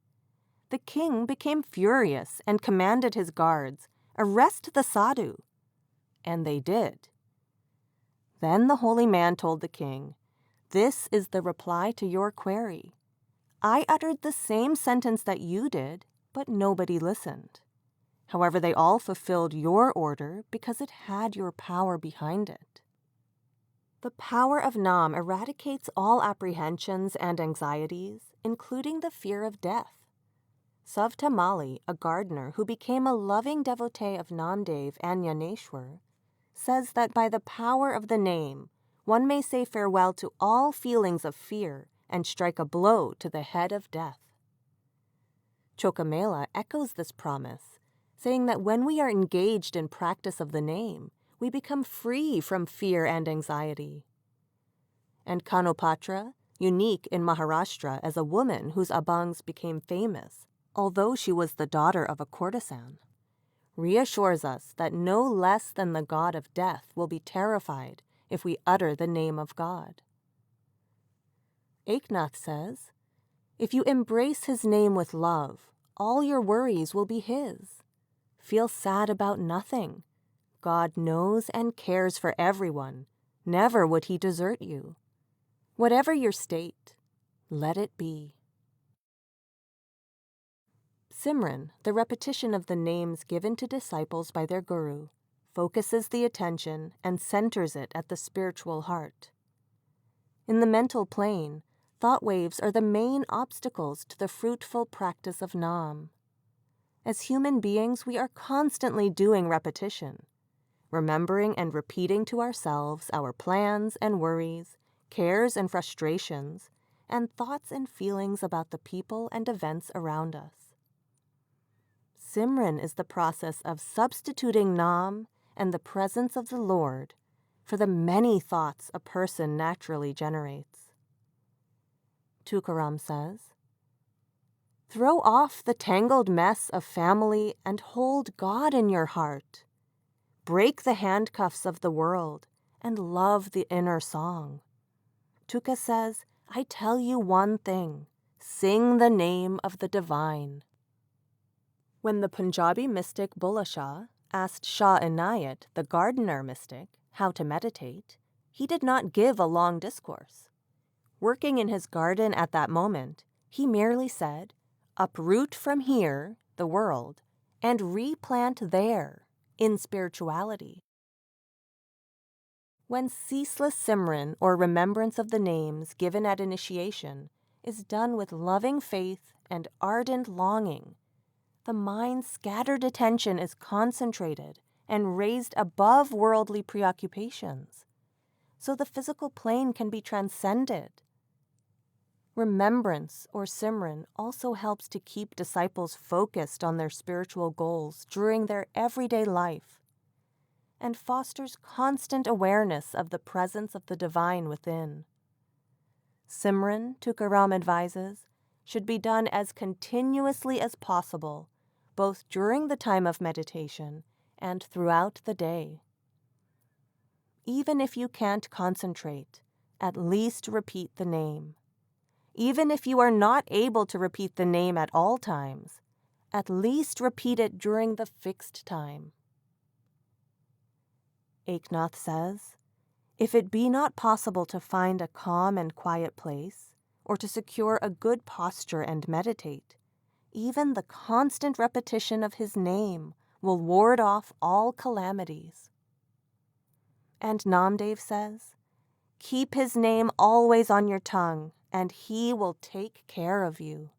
The king became furious and commanded his guards, "Arrest the sadhu." And they did. Then the holy man told the king, "This is the reply to your query. I uttered the same sentence that you did, but nobody listened. However, they all fulfilled your order because it had your power behind it." The power of Nam eradicates all apprehensions and anxieties, including the fear of death. Savta Mali, a gardener who became a loving devotee of Namdev and Yaneshwar, says that by the power of the name, one may say farewell to all feelings of fear and strike a blow to the head of death. Chokamela echoes this promise, saying that when we are engaged in practice of the name, we become free from fear and anxiety. And Kanopatra, unique in Maharashtra as a woman whose abangs became famous, although she was the daughter of a courtesan, reassures us that no less than the god of death will be terrified if we utter the name of God. Eknath says, "If you embrace his name with love, all your worries will be his. Feel sad about nothing. God knows and cares for everyone. Never would he desert you. Whatever your state, let it be." Simran, the repetition of the names given to disciples by their guru, focuses the attention and centers it at the spiritual heart. In the mental plane, thought waves are the main obstacles to the fruitful practice of Nam. As human beings, we are constantly doing repetition, remembering and repeating to ourselves our plans and worries, cares and frustrations, and thoughts and feelings about the people and events around us. Simran is the process of substituting Nam and the presence of the Lord for the many thoughts a person naturally generates. Tukaram says, "Throw off the tangled mess of family and hold God in your heart. Break the handcuffs of the world and love the inner song." Tuka says, "I tell you one thing, sing the name of the divine." When the Punjabi mystic Bulla Shah asked Shah Inayat, the gardener mystic, how to meditate, he did not give a long discourse. Working in his garden at that moment, he merely said, "Uproot from here, the world, and replant there, in spirituality." When ceaseless Simran or remembrance of the names given at initiation is done with loving faith and ardent longing, the mind's scattered attention is concentrated and raised above worldly preoccupations, so the physical plane can be transcended. Remembrance or Simran also helps to keep disciples focused on their spiritual goals during their everyday life and fosters constant awareness of the presence of the divine within. Simran, Tukaram advises, should be done as continuously as possible, both during the time of meditation and throughout the day. Even if you can't concentrate, at least repeat the name. Even if you are not able to repeat the name at all times, at least repeat it during the fixed time. Eknath says, "If it be not possible to find a calm and quiet place, or to secure a good posture and meditate, even the constant repetition of his name will ward off all calamities." And Namdev says, "Keep his name always on your tongue, and he will take care of you.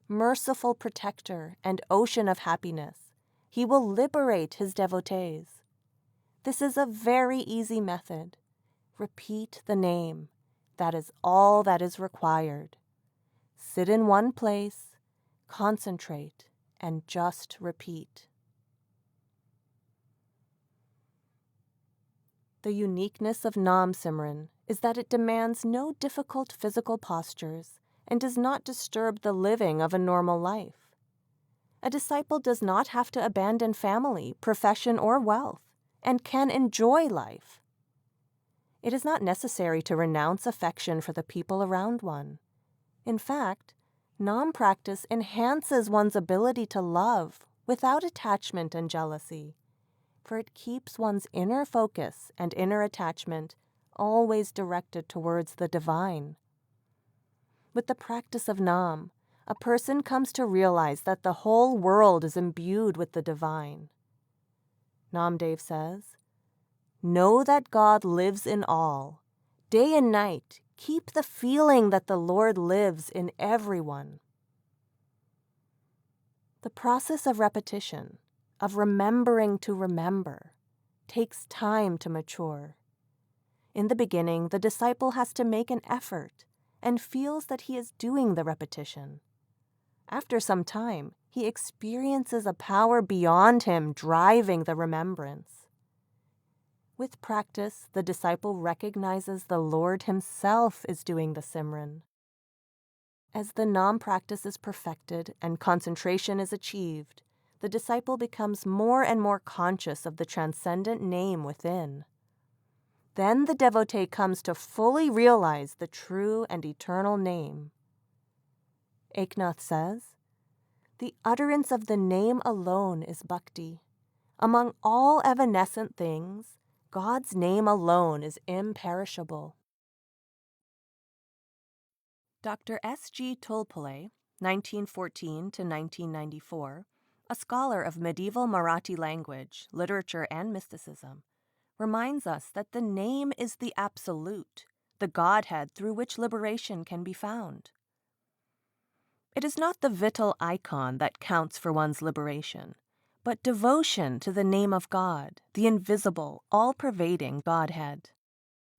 Merciful protector and ocean of happiness, he will liberate his devotees. This is a very easy method. Repeat the name. That is all that is required. Sit in one place, concentrate, and just repeat. The uniqueness of Nam Simran is that it demands no difficult physical postures and does not disturb the living of a normal life. A disciple does not have to abandon family, profession, or wealth, and can enjoy life. It is not necessary to renounce affection for the people around one. In fact, Nam practice enhances one's ability to love without attachment and jealousy, for it keeps one's inner focus and inner attachment always directed towards the divine. With the practice of Nam, a person comes to realize that the whole world is imbued with the divine. Namdev says, "Know that God lives in all. Day and night, keep the feeling that the Lord lives in everyone." The process of repetition, of remembering to remember, takes time to mature. In the beginning, the disciple has to make an effort and feels that he is doing the repetition. After some time, he experiences a power beyond him driving the remembrance. With practice, the disciple recognizes the Lord himself is doing the Simran. As the Nam practice is perfected and concentration is achieved, the disciple becomes more and more conscious of the transcendent name within. Then the devotee comes to fully realize the true and eternal name. Eknath says, "The utterance of the name alone is Bhakti. Among all evanescent things, God's name alone is imperishable." Dr. S.G. Tolpole, 1914 to 1994, a scholar of medieval Marathi language, literature, and mysticism, reminds us that the name is the absolute, the Godhead through which liberation can be found. It is not the vital icon that counts for one's liberation, but devotion to the name of God, the invisible, all-pervading Godhead.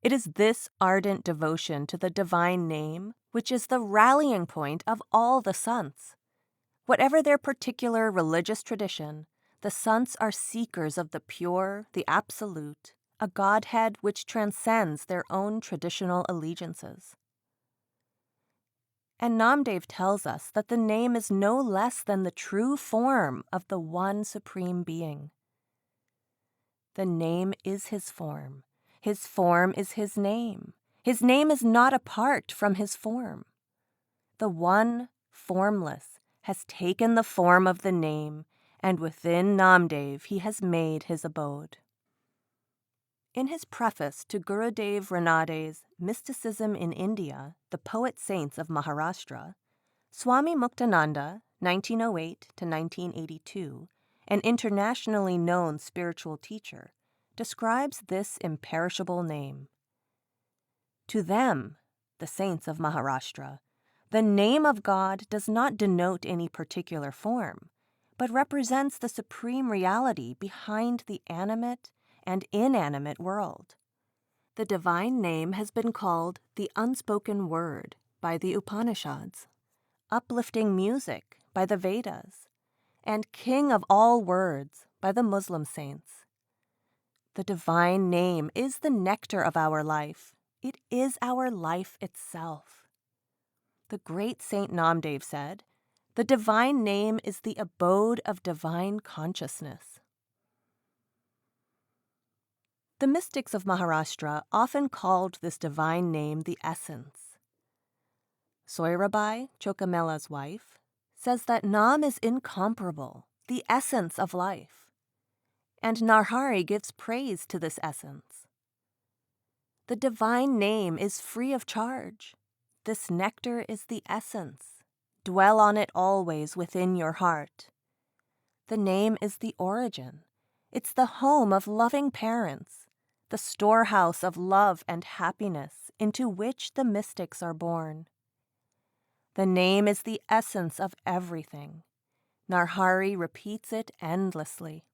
It is this ardent devotion to the divine name which is the rallying point of all the saints. Whatever their particular religious tradition, the saints are seekers of the pure, the absolute, a Godhead which transcends their own traditional allegiances. And Namdev tells us that the name is no less than the true form of the one supreme being. The name is his form. His form is his name. His name is not apart from his form. The one, formless, has taken the form of the name, and within Namdev he has made his abode. In his preface to Gurudev Ranade's Mysticism in India, the Poet Saints of Maharashtra, Swami Muktananda, 1908 to 1982, an internationally known spiritual teacher, describes this imperishable name. To them, the saints of Maharashtra, the name of God does not denote any particular form, but represents the supreme reality behind the animate and inanimate world. The divine name has been called the unspoken word by the Upanishads, uplifting music by the Vedas, and king of all words by the Muslim saints. The divine name is the nectar of our life. It is our life itself. The great Saint Namdev said, "The divine name is the abode of divine consciousness." The mystics of Maharashtra often called this divine name the essence. Soirabai, Chokamela's wife, says that Nam is incomparable, the essence of life. And Narhari gives praise to this essence. The divine name is free of charge. This nectar is the essence. Dwell on it always within your heart. The name is the origin. It's the home of loving parents, the storehouse of love and happiness into which the mystics are born. The name is the essence of everything. Narhari repeats it endlessly.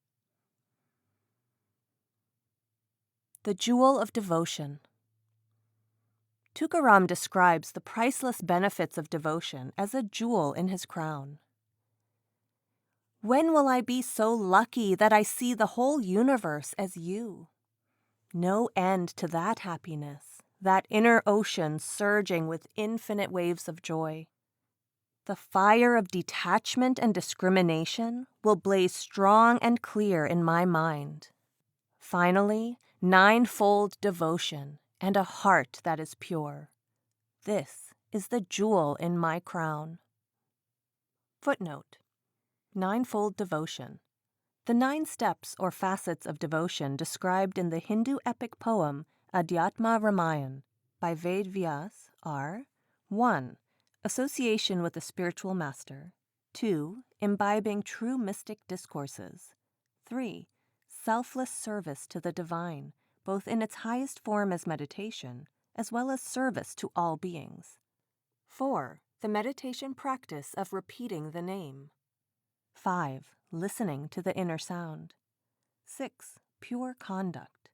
The jewel of devotion. Tukaram describes the priceless benefits of devotion as a jewel in his crown. When will I be so lucky that I see the whole universe as you? No end to that happiness, that inner ocean surging with infinite waves of joy. The fire of detachment and discrimination will blaze strong and clear in my mind. Finally, ninefold devotion and a heart that is pure. This is the jewel in my crown. Footnote: Ninefold devotion. The 9 steps or facets of devotion described in the Hindu epic poem Adhyatma Ramayan by Ved Vyas are 1. Association with a spiritual master. 2. Imbibing true mystic discourses. 3. Selfless service to the divine, both in its highest form as meditation, as well as service to all beings. 4. The meditation practice of repeating the name. 5. Listening to the inner sound. 6. Pure conduct.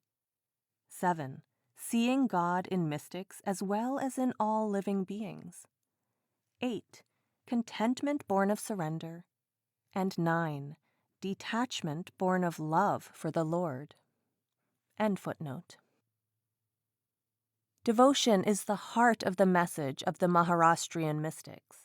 7. Seeing God in mystics as well as in all living beings. 8. Contentment born of surrender. And 9. Detachment born of love for the Lord. End footnote. Devotion is the heart of the message of the Maharashtrian mystics.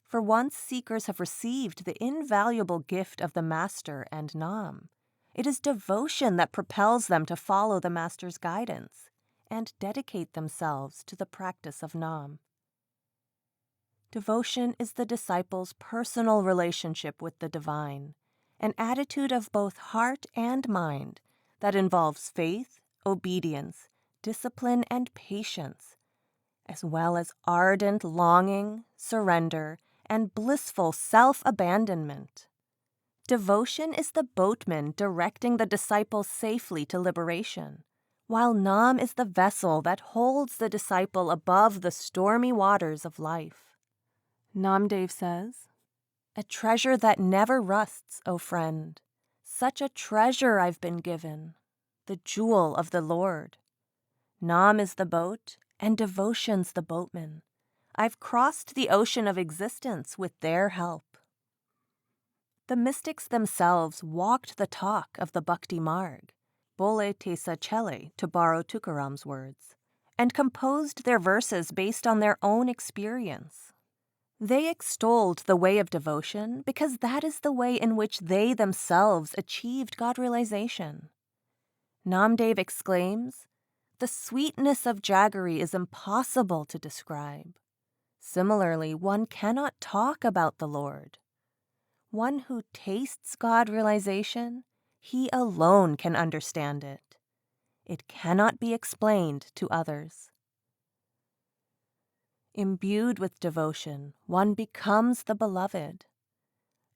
For once seekers have received the invaluable gift of the Master and Nam, it is devotion that propels them to follow the Master's guidance and dedicate themselves to the practice of Nam. Devotion is the disciple's personal relationship with the divine, an attitude of both heart and mind that involves faith, obedience, discipline, and patience, as well as ardent longing, surrender, and blissful self-abandonment. Devotion is the boatman directing the disciple safely to liberation, while Nam is the vessel that holds the disciple above the stormy waters of life. Namdev says, "A treasure that never rusts, O friend. Such a treasure I've been given, the jewel of the Lord. Nam is the boat, and devotion's the boatman. I've crossed the ocean of existence with their help." The mystics themselves walked the talk of the Bhakti Marg, Bole Tesa Chele, to borrow Tukaram's words, and composed their verses based on their own experience. They extolled the way of devotion because that is the way in which they themselves achieved God realization. Namdev exclaims, "The sweetness of jaggery is impossible to describe. Similarly, one cannot talk about the Lord. One who tastes God realization, he alone can understand it. It cannot be explained to others." Imbued with devotion, one becomes the beloved.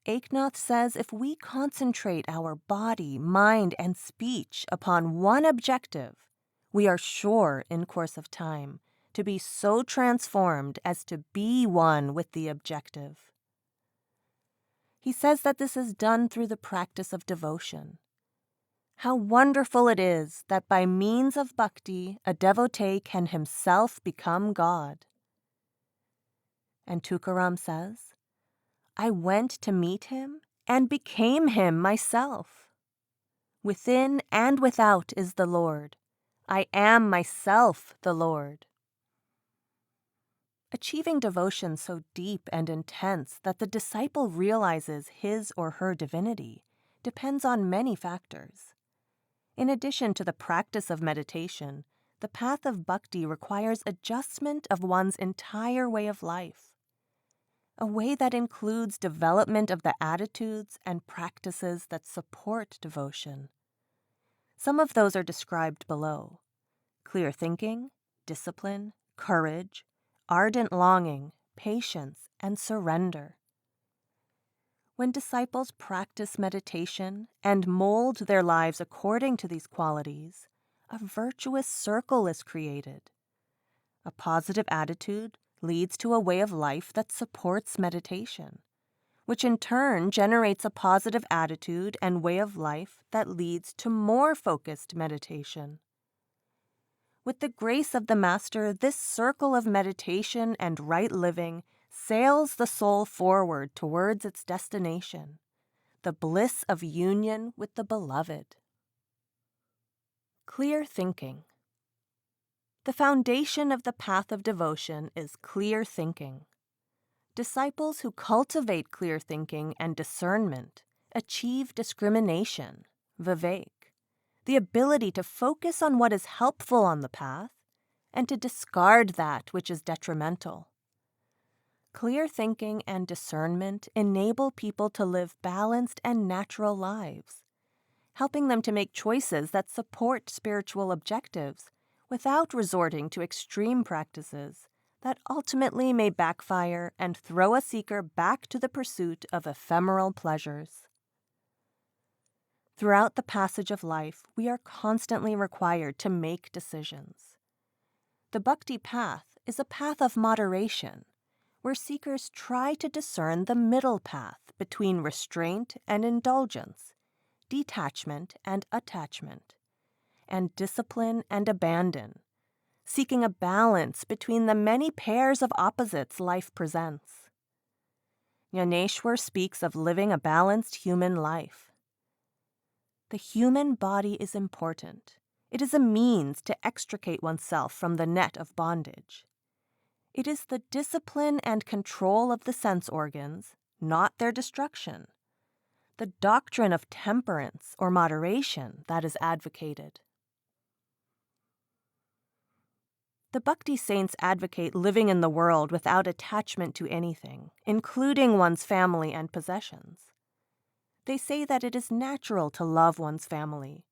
Eknath says if we concentrate our body, mind, and speech upon one objective, we are sure, in course of time, to be so transformed as to be one with the objective. He says that this is done through the practice of devotion. How wonderful it is that by means of bhakti, a devotee can himself become God. And Tukaram says, "I went to meet him and became him myself. Within and without is the Lord. I am myself the Lord." Achieving devotion so deep and intense that the disciple realizes his or her divinity depends on many factors. In addition to the practice of meditation, the path of bhakti requires adjustment of one's entire way of life, a way that includes development of the attitudes and practices that support devotion. Some of those are described below: clear thinking, discipline, courage, ardent longing, patience, and surrender. When disciples practice meditation and mold their lives according to these qualities, a virtuous circle is created. A positive attitude leads to a way of life that supports meditation, which in turn generates a positive attitude and way of life that leads to more focused meditation. With the grace of the Master, this circle of meditation and right living sails the soul forward towards its destination, the bliss of union with the beloved. Clear thinking. The foundation of the path of devotion is clear thinking. Disciples who cultivate clear thinking and discernment achieve discrimination, vivek, the ability to focus on what is helpful on the path and to discard that which is detrimental. Clear thinking and discernment enable people to live balanced and natural lives, helping them to make choices that support spiritual objectives without resorting to extreme practices that ultimately may backfire and throw a seeker back to the pursuit of ephemeral pleasures. Throughout the passage of life, we are constantly required to make decisions. The Bhakti path is a path of moderation, where seekers try to discern the middle path between restraint and indulgence, detachment and attachment, and discipline and abandon, seeking a balance between the many pairs of opposites life presents. Jnaneshwar speaks of living a balanced human life. The human body is important. It is a means to extricate oneself from the net of bondage. It is the discipline and control of the sense organs, not their destruction. The doctrine of temperance or moderation that is advocated. The Bhakti saints advocate living in the world without attachment to anything, including one's family and possessions. They say that it is natural to love one's family,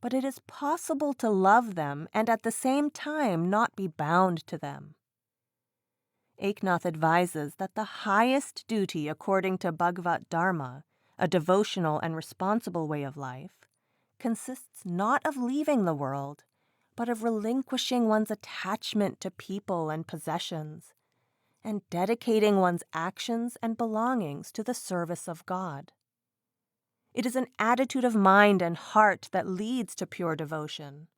but it is possible to love them and at the same time not be bound to them. Eknath advises that the highest duty according to Bhagavat Dharma, a devotional and responsible way of life, consists not of leaving the world, but of relinquishing one's attachment to people and possessions, and dedicating one's actions and belongings to the service of God. It is an attitude of mind and heart that leads to pure devotion.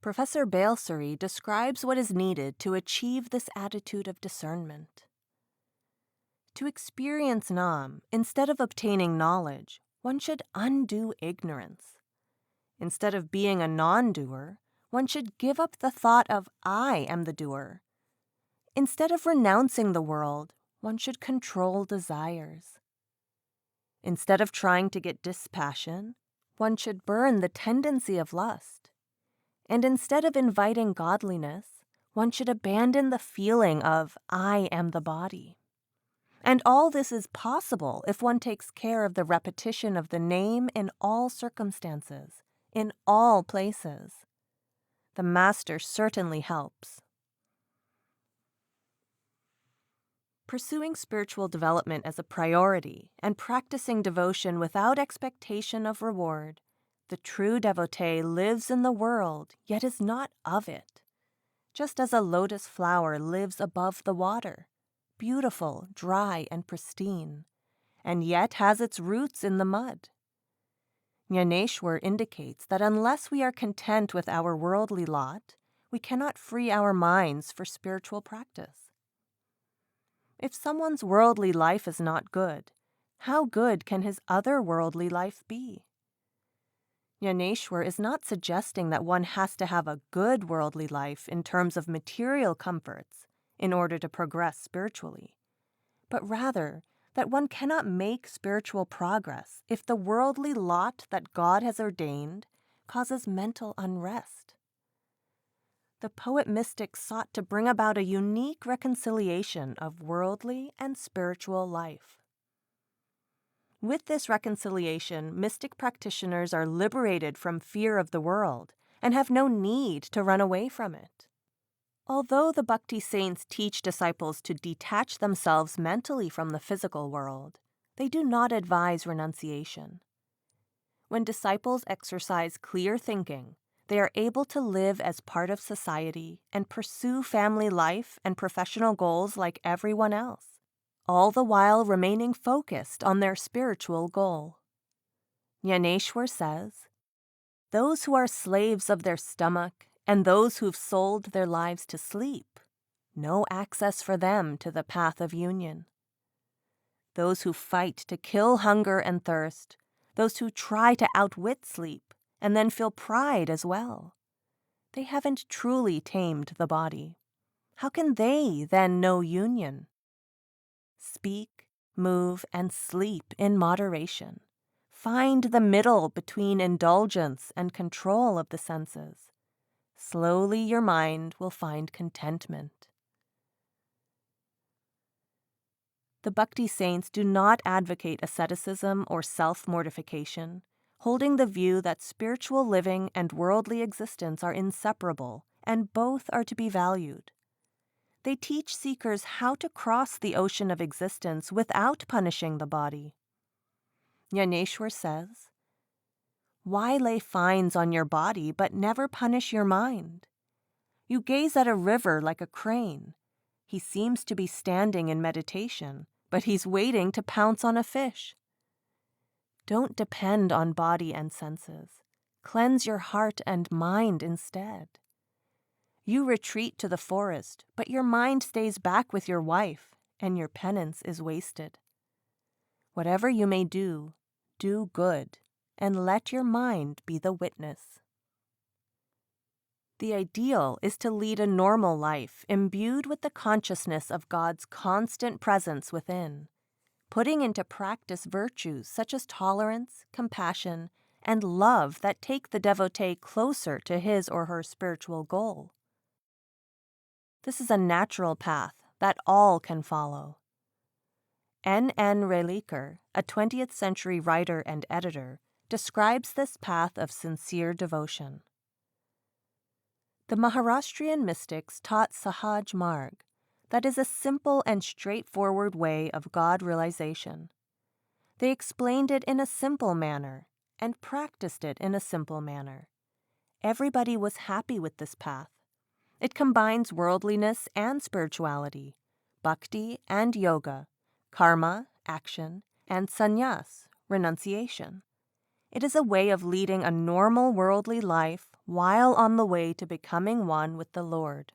Professor Balsari describes what is needed to achieve this attitude of discernment. To experience Nam, instead of obtaining knowledge, one should undo ignorance. Instead of being a non-doer, one should give up the thought of I am the doer. Instead of renouncing the world, one should control desires. Instead of trying to get dispassion, one should burn the tendency of lust. And instead of inviting godliness, one should abandon the feeling of I am the body. And all this is possible if one takes care of the repetition of the name in all circumstances, in all places. The Master certainly helps. Pursuing spiritual development as a priority and practicing devotion without expectation of reward, the true devotee lives in the world, yet is not of it, just as a lotus flower lives above the water, beautiful, dry, and pristine, and yet has its roots in the mud. Jnaneshwar indicates that unless we are content with our worldly lot, we cannot free our minds for spiritual practice. If someone's worldly life is not good, how good can his otherworldly life be? Jnaneshwar is not suggesting that one has to have a good worldly life in terms of material comforts in order to progress spiritually, but rather that one cannot make spiritual progress if the worldly lot that God has ordained causes mental unrest. The poet-mystic sought to bring about a unique reconciliation of worldly and spiritual life. With this reconciliation, mystic practitioners are liberated from fear of the world and have no need to run away from it. Although the Bhakti saints teach disciples to detach themselves mentally from the physical world, they do not advise renunciation. When disciples exercise clear thinking, they are able to live as part of society and pursue family life and professional goals like everyone else, all the while remaining focused on their spiritual goal. Jnaneshwar says, "Those who are slaves of their stomach and those who've sold their lives to sleep, no access for them to the path of union." those who fight to kill hunger and thirst, those who try to outwit sleep and then feel pride as well. They haven't truly tamed the body. How can they then know union? Speak, move, and sleep in moderation. Find the middle between indulgence and control of the senses. Slowly your mind will find contentment. The Bhakti saints do not advocate asceticism or self-mortification, holding the view that spiritual living and worldly existence are inseparable, and both are to be valued. They teach seekers how to cross the ocean of existence without punishing the body. Jnaneshwar says, "Why lay fines on your body but never punish your mind? You gaze at a river like a crane. He seems to be standing in meditation, but he's waiting to pounce on a fish." Don't depend on body and senses. Cleanse your heart and mind instead. You retreat to the forest, but your mind stays back with your wife, and your penance is wasted. Whatever you may do, do good, and let your mind be the witness. The ideal is to lead a normal life imbued with the consciousness of God's constant presence within, putting into practice virtues such as tolerance, compassion, and love that take the devotee closer to his or her spiritual goal. This is a natural path that all can follow. N.N. Reliker, a 20th century writer and editor, describes this path of sincere devotion. The Maharashtrian mystics taught Sahaj Marg, that is a simple and straightforward way of God realization. They explained it in a simple manner and practiced it in a simple manner. Everybody was happy with this path. It combines worldliness and spirituality, bhakti and yoga, karma, action, and sannyas, renunciation. It is a way of leading a normal worldly life while on the way to becoming one with the Lord.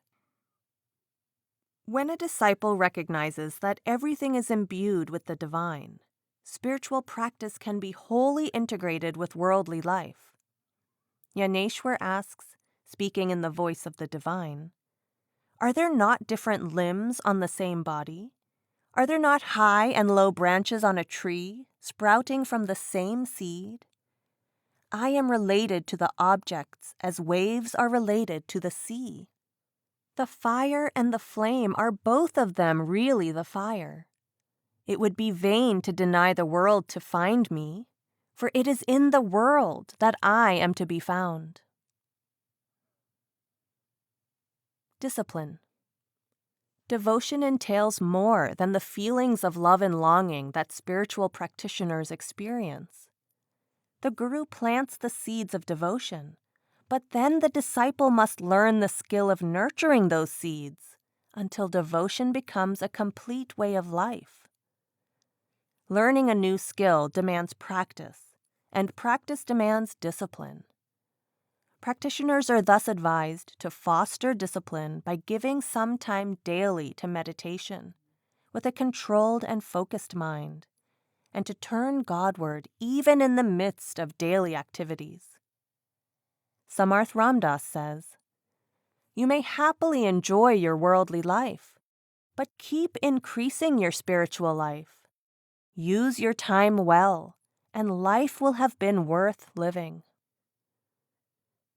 When a disciple recognizes that everything is imbued with the divine, spiritual practice can be wholly integrated with worldly life. Jnaneshwar asks, speaking in the voice of the divine, "Are there not different limbs on the same body? Are there not high and low branches on a tree, sprouting from the same seed? I am related to the objects as waves are related to the sea. The fire and the flame are both of them really the fire. It would be vain to deny the world to find me, for it is in the world that I am to be found." Discipline. Devotion entails more than the feelings of love and longing that spiritual practitioners experience. The guru plants the seeds of devotion, but then the disciple must learn the skill of nurturing those seeds until devotion becomes a complete way of life. Learning a new skill demands practice, and practice demands discipline. Practitioners are thus advised to foster discipline by giving some time daily to meditation, with a controlled and focused mind, and to turn Godward even in the midst of daily activities. Samarth Ramdas says, "You may happily enjoy your worldly life, but keep increasing your spiritual life. Use your time well, and life will have been worth living."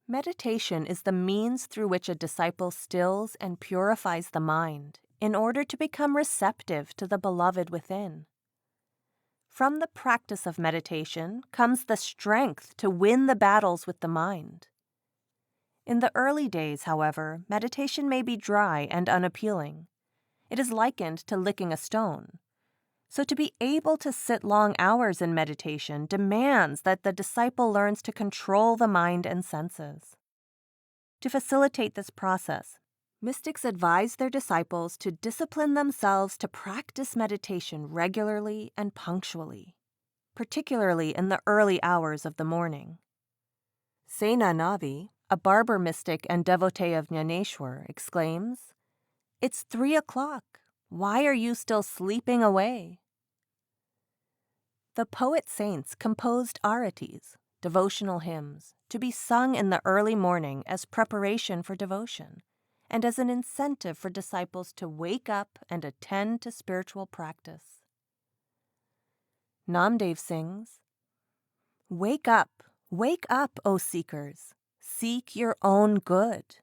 Meditation is the means through which a disciple stills and purifies the mind in order to become receptive to the beloved within. From the practice of meditation comes the strength to win the battles with the mind. In the early days, however, meditation may be dry and unappealing. It is likened to licking a stone. So to be able to sit long hours in meditation demands that the disciple learns to control the mind and senses. To facilitate this process, mystics advise their disciples to discipline themselves to practice meditation regularly and punctually, particularly in the early hours of the morning. Sena Navi, a barber mystic and devotee of Jnaneshwar, exclaims, "It's 3 o'clock. Why are you still sleeping away?" The poet saints composed aritis, devotional hymns, to be sung in the early morning as preparation for devotion, and as an incentive for disciples to wake up and attend to spiritual practice. Namdev sings, wake up, O seekers, seek your own good.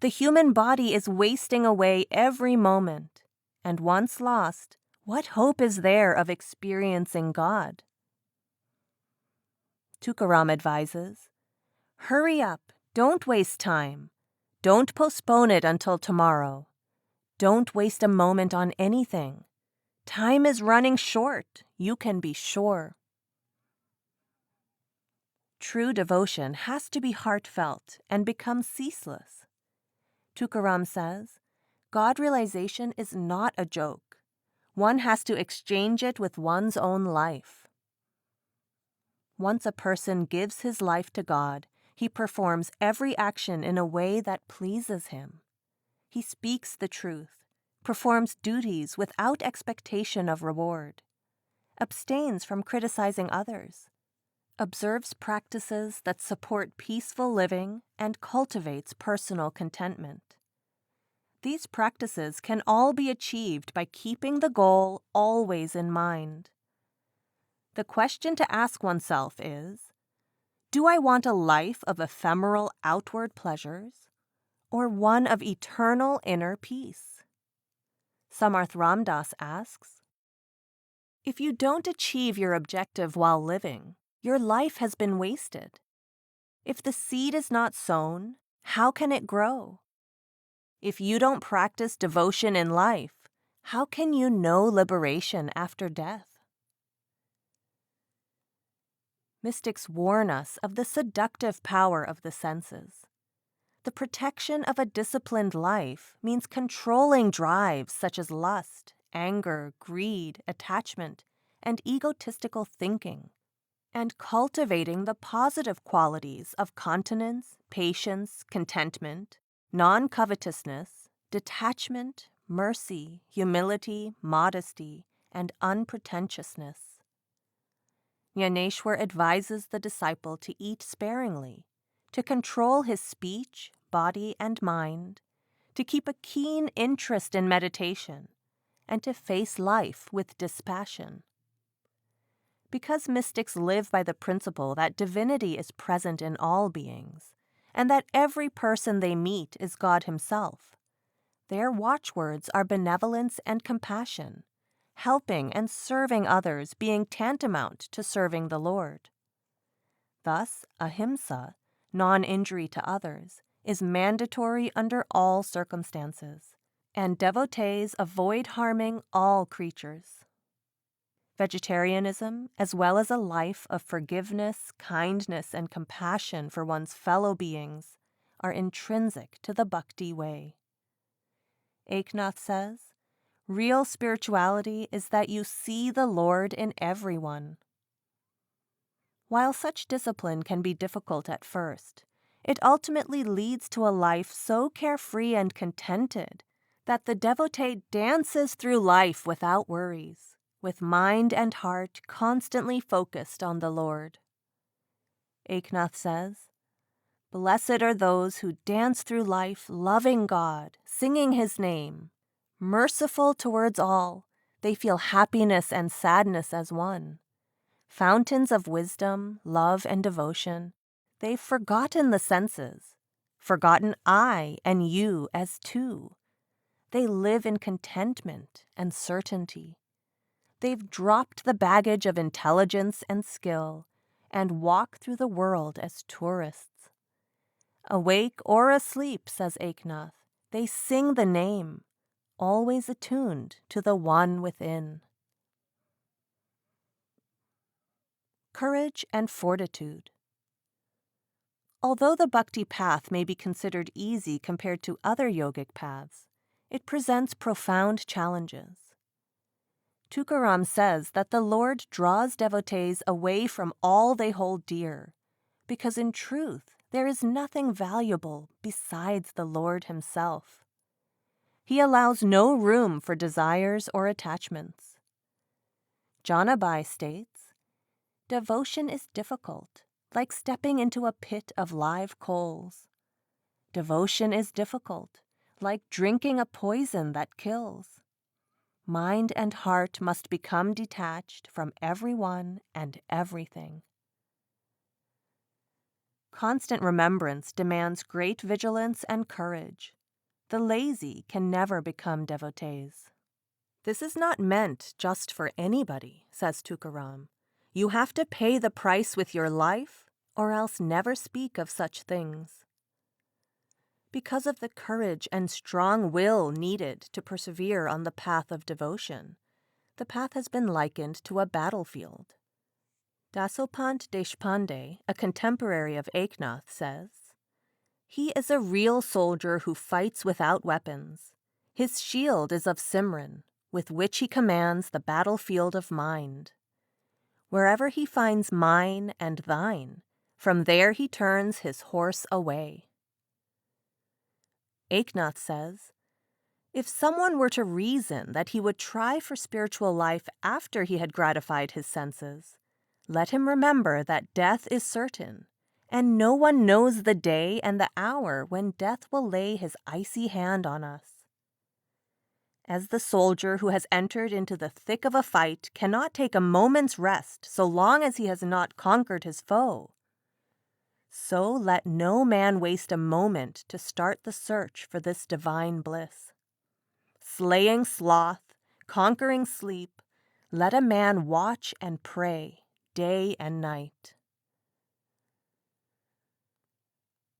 The human body is wasting away every moment, and once lost, what hope is there of experiencing God? Tukaram advises, hurry up, don't waste time. Don't postpone it until tomorrow. Don't waste a moment on anything. Time is running short, you can be sure. True devotion has to be heartfelt and become ceaseless. Tukaram says, God realization is not a joke. One has to exchange it with one's own life. Once a person gives his life to God, he performs every action in a way that pleases him. He speaks the truth, performs duties without expectation of reward, abstains from criticizing others, observes practices that support peaceful living, and cultivates personal contentment. These practices can all be achieved by keeping the goal always in mind. The question to ask oneself is, do I want a life of ephemeral outward pleasures, or one of eternal inner peace? Samarth Ramdas asks, if you don't achieve your objective while living, your life has been wasted. If the seed is not sown, how can it grow? If you don't practice devotion in life, how can you know liberation after death? Mystics warn us of the seductive power of the senses. The protection of a disciplined life means controlling drives such as lust, anger, greed, attachment, and egotistical thinking, and cultivating the positive qualities of continence, patience, contentment, non-covetousness, detachment, mercy, humility, modesty, and unpretentiousness. Jnaneshwar advises the disciple to eat sparingly, to control his speech, body, and mind, to keep a keen interest in meditation, and to face life with dispassion. Because mystics live by the principle that divinity is present in all beings, and that every person they meet is God himself, their watchwords are benevolence and compassion, helping and serving others being tantamount to serving the Lord. Thus, ahimsa, non-injury to others, is mandatory under all circumstances, and devotees avoid harming all creatures. Vegetarianism, as well as a life of forgiveness, kindness, and compassion for one's fellow beings, are intrinsic to the Bhakti way. Eknath says, real spirituality is that you see the Lord in everyone. While such discipline can be difficult at first, it ultimately leads to a life so carefree and contented that the devotee dances through life without worries, with mind and heart constantly focused on the Lord. Eknath says, blessed are those who dance through life loving God, singing his name. Merciful towards all, they feel happiness and sadness as one. Fountains of wisdom, love, and devotion, they've forgotten the senses, forgotten I and you as two. They live in contentment and certainty. They've dropped the baggage of intelligence and skill and walk through the world as tourists. Awake or asleep, says Eknath, they sing the name, always attuned to the one within. Courage and fortitude. Although the bhakti path may be considered easy compared to other yogic paths, it presents profound challenges. Tukaram says that the Lord draws devotees away from all they hold dear, because in truth there is nothing valuable besides the Lord himself. He allows no room for desires or attachments. Janabai states, Devotion is difficult, like stepping into a pit of live coals. Devotion is difficult, like drinking a poison that kills. Mind and heart must become detached from everyone and everything. Constant remembrance demands great vigilance and courage. The lazy can never become devotees. This is not meant just for anybody, says Tukaram. You have to pay the price with your life, or else never speak of such things. Because of the courage and strong will needed to persevere on the path of devotion, the path has been likened to a battlefield. Dasopant Deshpande, a contemporary of Eknath, says, "He is a real soldier who fights without weapons. His shield is of Simran, with which he commands the battlefield of mind. Wherever he finds mine and thine, from there he turns his horse away." Eknath says, if someone were to reason that he would try for spiritual life after he had gratified his senses, let him remember that death is certain, and no one knows the day and the hour when death will lay his icy hand on us. As the soldier who has entered into the thick of a fight cannot take a moment's rest so long as he has not conquered his foe, so let no man waste a moment to start the search for this divine bliss. Slaying sloth, conquering sleep, let a man watch and pray day and night.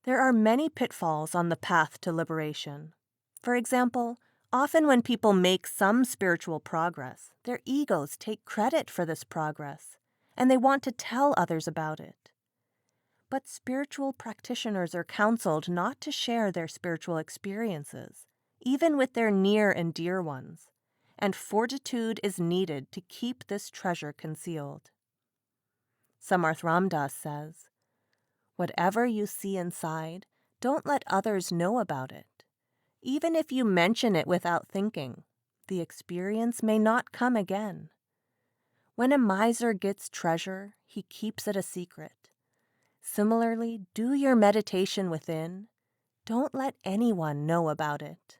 There are many pitfalls on the path to liberation. For example, often when people make some spiritual progress, their egos take credit for this progress, and they want to tell others about it. But spiritual practitioners are counseled not to share their spiritual experiences, even with their near and dear ones, and fortitude is needed to keep this treasure concealed. Samarth Ramdas says, "Whatever you see inside, don't let others know about it. Even if you mention it without thinking, the experience may not come again. When a miser gets treasure, he keeps it a secret. Similarly, do your meditation within. Don't let anyone know about it."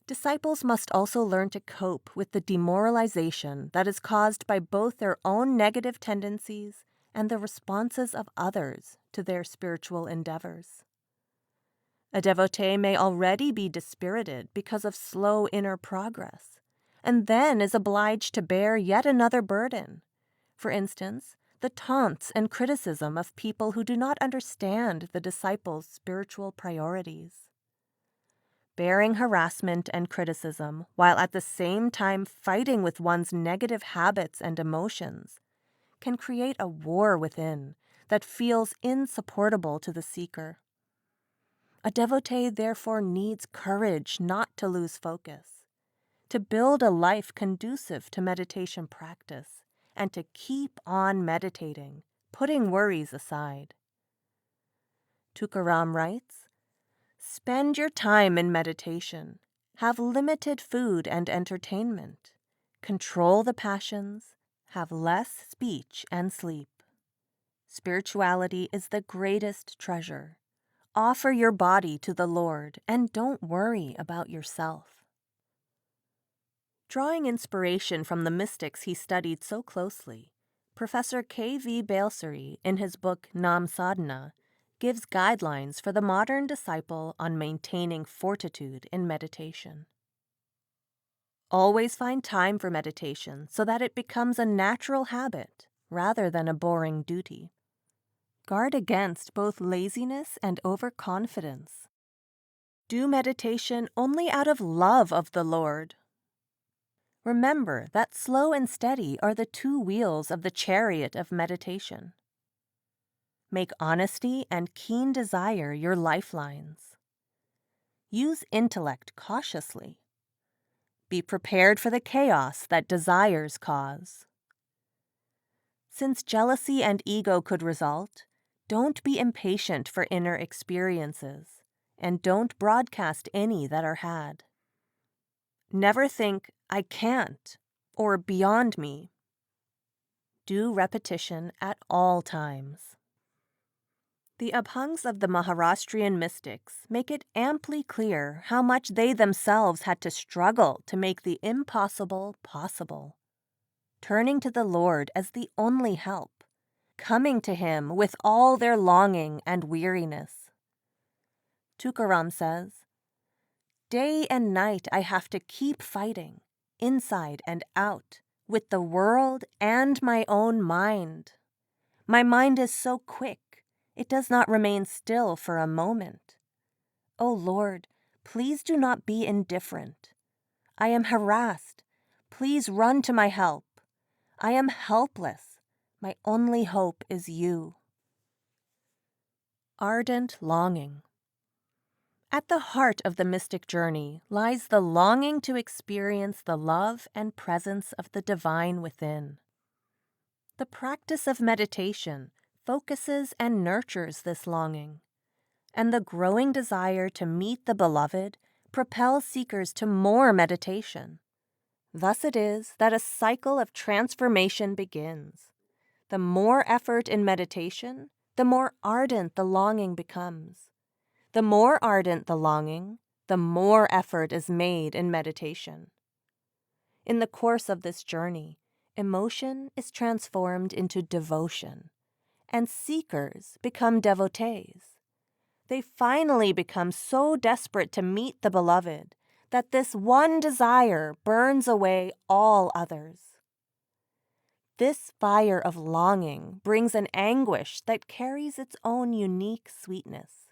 Disciples must also learn to cope with the demoralization that is caused by both their own negative tendencies and the responses of others to their spiritual endeavors. A devotee may already be dispirited because of slow inner progress, and then is obliged to bear yet another burden. For instance, the taunts and criticism of people who do not understand the disciple's spiritual priorities. Bearing harassment and criticism while at the same time fighting with one's negative habits and emotions can create a war within that feels insupportable to the seeker. A devotee therefore needs courage not to lose focus, to build a life conducive to meditation practice, and to keep on meditating, putting worries aside. Tukaram writes, "Spend your time in meditation, have limited food and entertainment, control the passions, have less speech and sleep. Spirituality is the greatest treasure. Offer your body to the Lord and don't worry about yourself." Drawing inspiration from the mystics he studied so closely, Professor K.V. Balsari, in his book Nam Sadhana, gives guidelines for the modern disciple on maintaining fortitude in meditation. Always find time for meditation so that it becomes a natural habit rather than a boring duty. Guard against both laziness and overconfidence. Do meditation only out of love of the Lord. Remember that slow and steady are the two wheels of the chariot of meditation. Make honesty and keen desire your lifelines. Use intellect cautiously. Be prepared for the chaos that desires cause. Since jealousy and ego could result, don't be impatient for inner experiences, and don't broadcast any that are had. Never think, "I can't," or "beyond me," due repetition at all times. The abhangs of the Maharashtrian mystics make it amply clear how much they themselves had to struggle to make the impossible possible, turning to the Lord as the only help, coming to Him with all their longing and weariness. Tukaram says, "Day and night I have to keep fighting, inside and out, with the world and my own mind. My mind is so quick, it does not remain still for a moment. O Lord, please do not be indifferent. I am harassed. Please run to my help. I am helpless. My only hope is you." Ardent longing. At the heart of the mystic journey lies the longing to experience the love and presence of the divine within. The practice of meditation focuses and nurtures this longing, and the growing desire to meet the beloved propels seekers to more meditation. Thus it is that a cycle of transformation begins. The more effort in meditation, the more ardent the longing becomes. The more ardent the longing, the more effort is made in meditation. In the course of this journey, emotion is transformed into devotion, and seekers become devotees. They finally become so desperate to meet the beloved that this one desire burns away all others. This fire of longing brings an anguish that carries its own unique sweetness,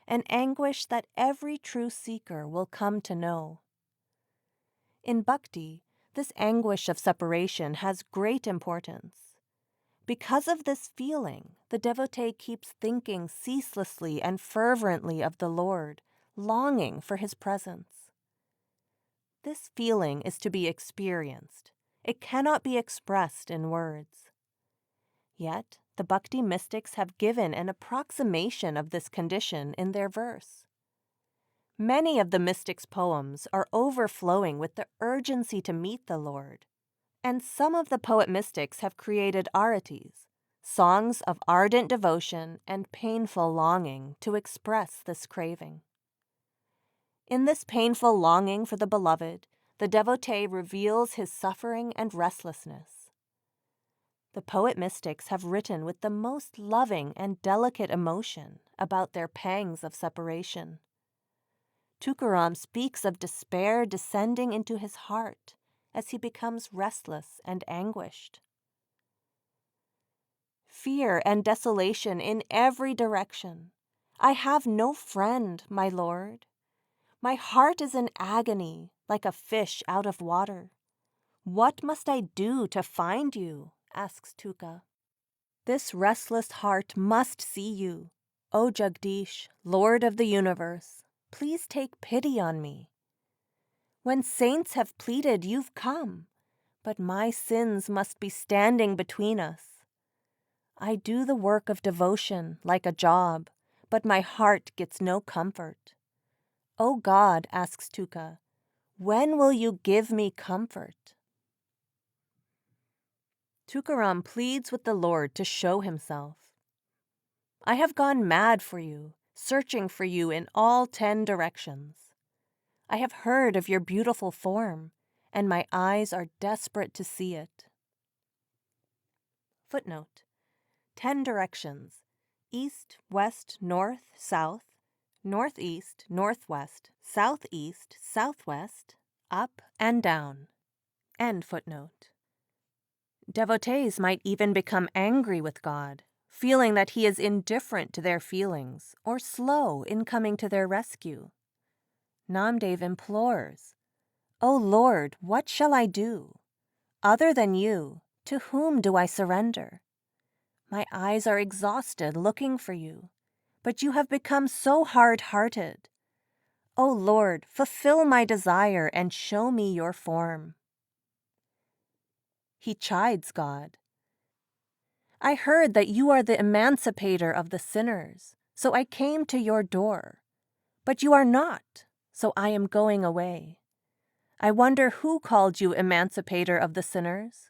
an anguish that every true seeker will come to know. In Bhakti, this anguish of separation has great importance. Because of this feeling, the devotee keeps thinking ceaselessly and fervently of the Lord, longing for His presence. This feeling is to be experienced. It cannot be expressed in words. Yet, the Bhakti mystics have given an approximation of this condition in their verse. Many of the mystics' poems are overflowing with the urgency to meet the Lord, and some of the poet mystics have created aritis, songs of ardent devotion and painful longing to express this craving. In this painful longing for the beloved, the devotee reveals his suffering and restlessness. The poet mystics have written with the most loving and delicate emotion about their pangs of separation. Tukaram speaks of despair descending into his heart as he becomes restless and anguished. Fear and desolation in every direction. I have no friend, my Lord. My heart is in agony, like a fish out of water. What must I do to find you? Asks Tuka. This restless heart must see you. O Jagdish, Lord of the universe, please take pity on me. When saints have pleaded, you've come, but my sins must be standing between us. I do the work of devotion like a job, but my heart gets no comfort. O God, asks Tuka, when will you give me comfort? Tukaram pleads with the Lord to show himself. I have gone mad for you, searching for you in all 10 directions. I have heard of your beautiful form, and my eyes are desperate to see it. Footnote: 10 directions: east, west, north, south, northeast, northwest, southeast, southwest, up and down. End footnote. Devotees might even become angry with God, feeling that He is indifferent to their feelings or slow in coming to their rescue. Namdev implores, O Lord, what shall I do? Other than you, to whom do I surrender? My eyes are exhausted looking for you, but you have become so hard-hearted. O Lord, fulfill my desire and show me your form. He chides God. I heard that you are the emancipator of the sinners, so I came to your door. But you are not, so I am going away. I wonder who called you emancipator of the sinners?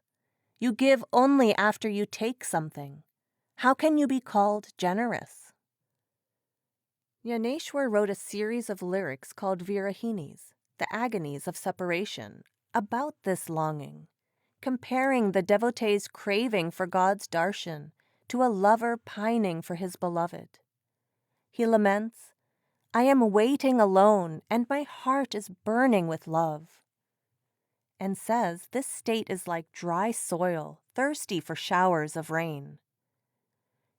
You give only after you take something. How can you be called generous? Yaneshwar wrote a series of lyrics called Virahinis, the agonies of separation, about this longing, comparing the devotee's craving for God's darshan to a lover pining for his beloved. He laments, "I am waiting alone, and my heart is burning with love," and says this state is like dry soil, thirsty for showers of rain.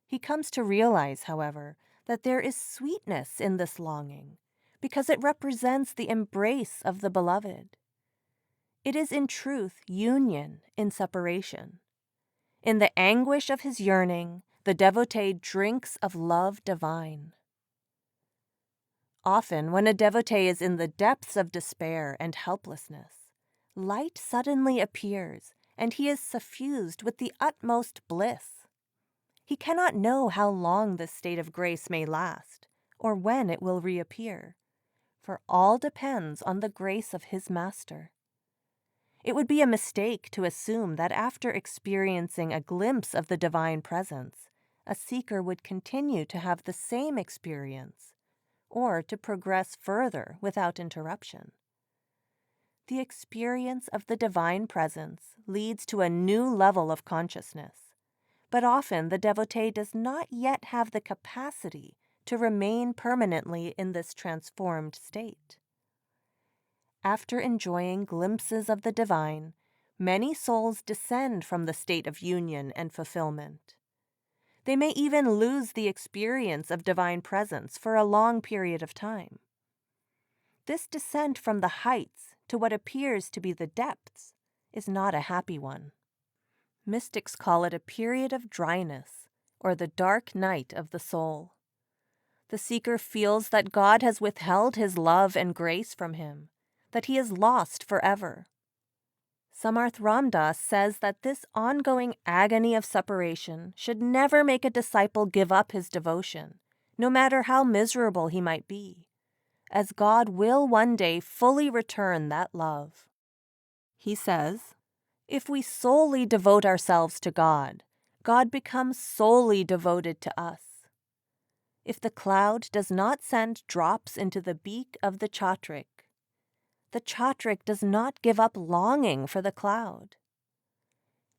He comes to realize, however, that there is sweetness in this longing, because it represents the embrace of the beloved. It is in truth union in separation. In the anguish of his yearning, the devotee drinks of love divine. Often, when a devotee is in the depths of despair and helplessness, light suddenly appears, and he is suffused with the utmost bliss. He cannot know how long this state of grace may last, or when it will reappear, for all depends on the grace of his master. It would be a mistake to assume that after experiencing a glimpse of the divine presence, a seeker would continue to have the same experience, or to progress further without interruption. The experience of the divine presence leads to a new level of consciousness, but often the devotee does not yet have the capacity to remain permanently in this transformed state. After enjoying glimpses of the divine, many souls descend from the state of union and fulfillment. They may even lose the experience of divine presence for a long period of time. This descent from the heights to what appears to be the depths is not a happy one. Mystics call it a period of dryness, or the dark night of the soul. The seeker feels that God has withheld his love and grace from him, that he is lost forever. Samarth Ramdas says that this ongoing agony of separation should never make a disciple give up his devotion, no matter how miserable he might be, as God will one day fully return that love. He says, "If we solely devote ourselves to God, God becomes solely devoted to us. If the cloud does not send drops into the beak of the chatrik does not give up longing for the cloud.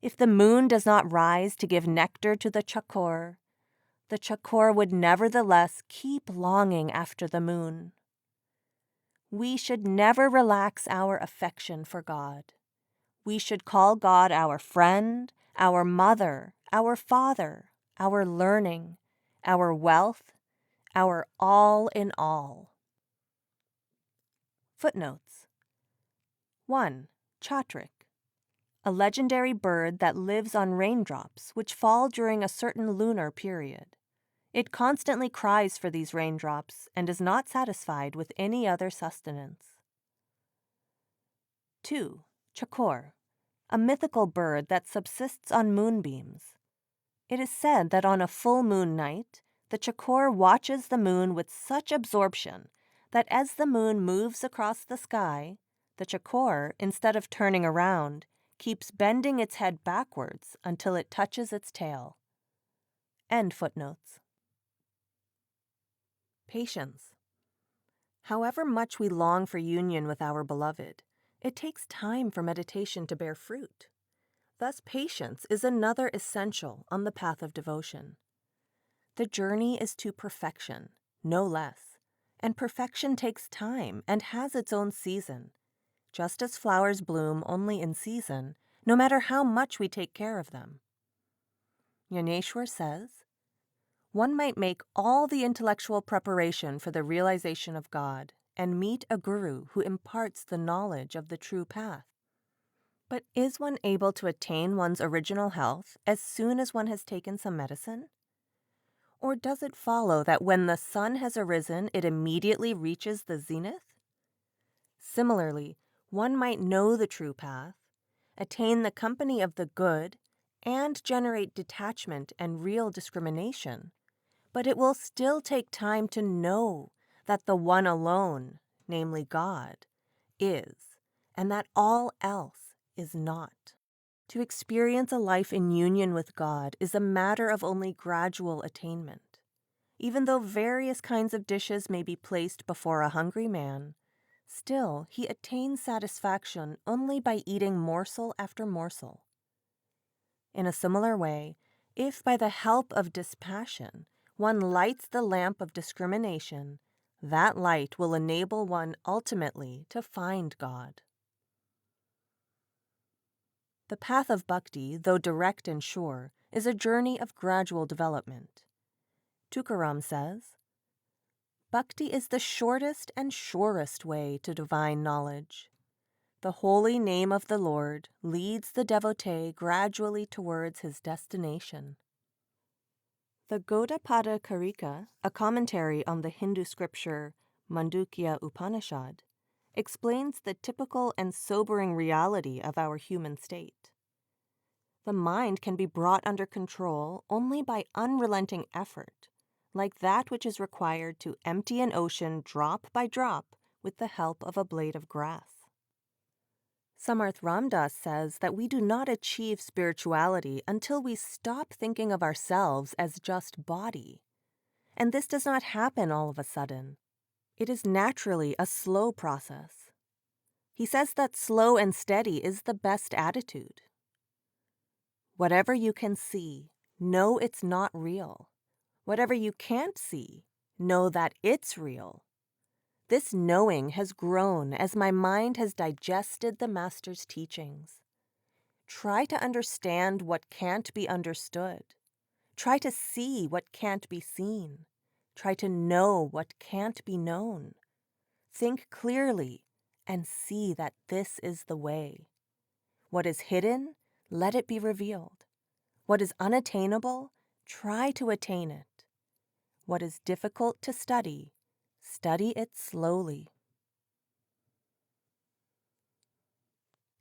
If the moon does not rise to give nectar to the chakor would nevertheless keep longing after the moon." We should never relax our affection for God. We should call God our friend, our mother, our father, our learning, our wealth, our all in all. Footnotes. 1. Chatrik, a legendary bird that lives on raindrops which fall during a certain lunar period. It constantly cries for these raindrops and is not satisfied with any other sustenance. 2. Chakor, a mythical bird that subsists on moonbeams. It is said that on a full moon night, the chakor watches the moon with such absorption that as the moon moves across the sky, the chakor, instead of turning around, keeps bending its head backwards until it touches its tail. End footnotes. Patience. However much we long for union with our beloved, it takes time for meditation to bear fruit. Thus, patience is another essential on the path of devotion. The journey is to perfection, no less, and perfection takes time and has its own season. Just as flowers bloom only in season, no matter how much we take care of them. Yaneshwar says, "One might make all the intellectual preparation for the realization of God and meet a guru who imparts the knowledge of the true path. But is one able to attain one's original health as soon as one has taken some medicine? Or does it follow that when the sun has arisen, it immediately reaches the zenith? Similarly, one might know the true path, attain the company of the good, and generate detachment and real discrimination, but it will still take time to know that the one alone, namely God, is, and that all else is not. To experience a life in union with God is a matter of only gradual attainment. Even though various kinds of dishes may be placed before a hungry man, still he attains satisfaction only by eating morsel after morsel. In a similar way, if by the help of dispassion one lights the lamp of discrimination, that light will enable one ultimately to find God. The path of bhakti, though direct and sure, is a journey of gradual development. Tukaram says, "Bhakti is the shortest and surest way to divine knowledge. The holy name of the Lord leads the devotee gradually towards his destination." The Gaudapada Karika, a commentary on the Hindu scripture Mandukya Upanishad, explains the typical and sobering reality of our human state. The mind can be brought under control only by unrelenting effort, like that which is required to empty an ocean drop by drop with the help of a blade of grass. Samarth Ramdas says that we do not achieve spirituality until we stop thinking of ourselves as just body. And this does not happen all of a sudden. It is naturally a slow process. He says that slow and steady is the best attitude. Whatever you can see, know it's not real. Whatever you can't see, know that it's real. This knowing has grown as my mind has digested the Master's teachings. Try to understand what can't be understood. Try to see what can't be seen. Try to know what can't be known. Think clearly and see that this is the way. What is hidden, let it be revealed. What is unattainable, try to attain it. What is difficult to study, study it slowly.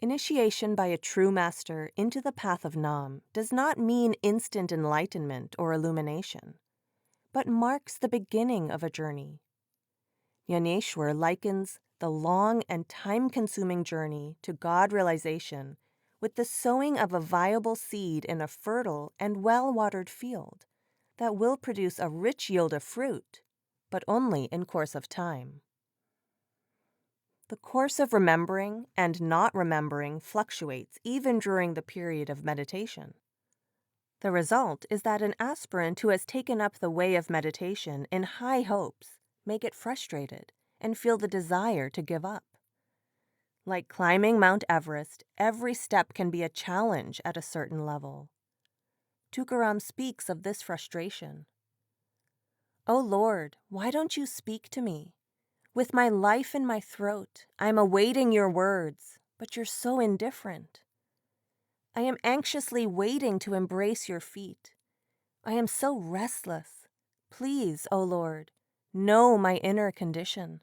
Initiation by a true master into the path of Nam does not mean instant enlightenment or illumination, but marks the beginning of a journey. Yaneshwar likens the long and time-consuming journey to God realization with the sowing of a viable seed in a fertile and well-watered field that will produce a rich yield of fruit, but only in course of time. The course of remembering and not remembering fluctuates even during the period of meditation. The result is that an aspirant who has taken up the way of meditation in high hopes may get frustrated and feel the desire to give up. Like climbing Mount Everest, every step can be a challenge at a certain level. Tukaram speaks of this frustration. "O Lord, why don't you speak to me? With my life in my throat, I am awaiting your words, but you're so indifferent. I am anxiously waiting to embrace your feet. I am so restless. Please, O Lord, know my inner condition."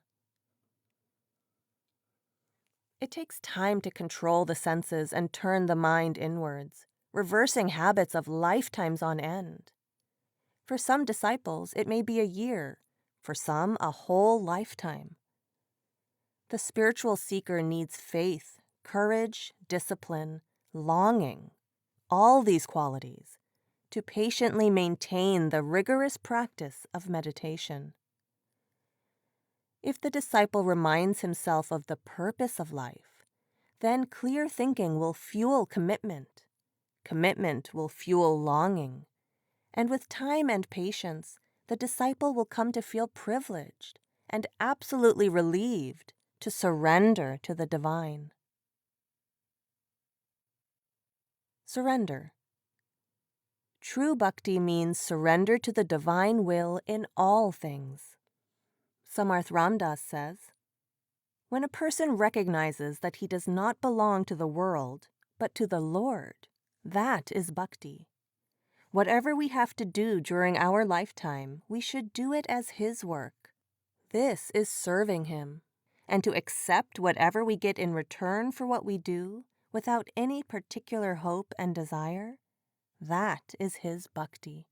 It takes time to control the senses and turn the mind inwards, reversing habits of lifetimes on end. For some disciples, it may be a year, for some, a whole lifetime. The spiritual seeker needs faith, courage, discipline, longing, all these qualities, to patiently maintain the rigorous practice of meditation. If the disciple reminds himself of the purpose of life, then clear thinking will fuel commitment. Commitment will fuel longing. And with time and patience, the disciple will come to feel privileged and absolutely relieved to surrender to the divine. Surrender. True bhakti means surrender to the divine will in all things. Samarth Ramdas says, "When a person recognizes that he does not belong to the world, but to the Lord, that is bhakti. Whatever we have to do during our lifetime, we should do it as his work. This is serving him. And to accept whatever we get in return for what we do, without any particular hope and desire, that is his bhakti."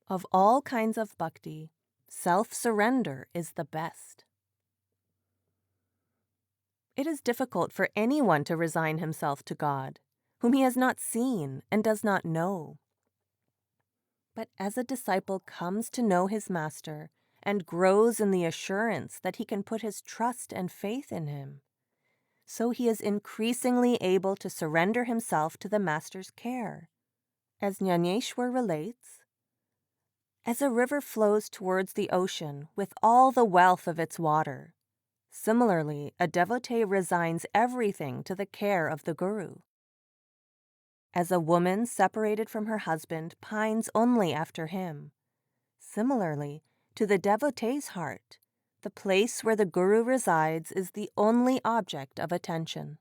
Of all kinds of bhakti, self-surrender is the best. It is difficult for anyone to resign himself to God, whom he has not seen and does not know. But as a disciple comes to know his master and grows in the assurance that he can put his trust and faith in him, so he is increasingly able to surrender himself to the master's care. As Jnaneshwar relates, as a river flows towards the ocean with all the wealth of its water, similarly, a devotee resigns everything to the care of the guru. As a woman separated from her husband pines only after him, similarly, to the devotee's heart, the place where the guru resides is the only object of attention.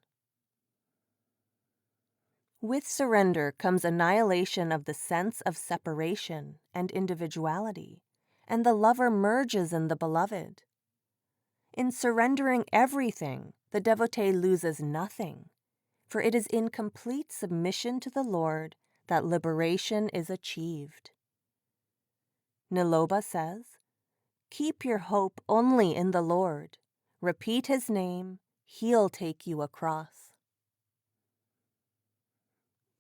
With surrender comes annihilation of the sense of separation and individuality, and the lover merges in the beloved. In surrendering everything, the devotee loses nothing, for it is in complete submission to the Lord that liberation is achieved. Niloba says, "Keep your hope only in the Lord. Repeat his name, he'll take you across."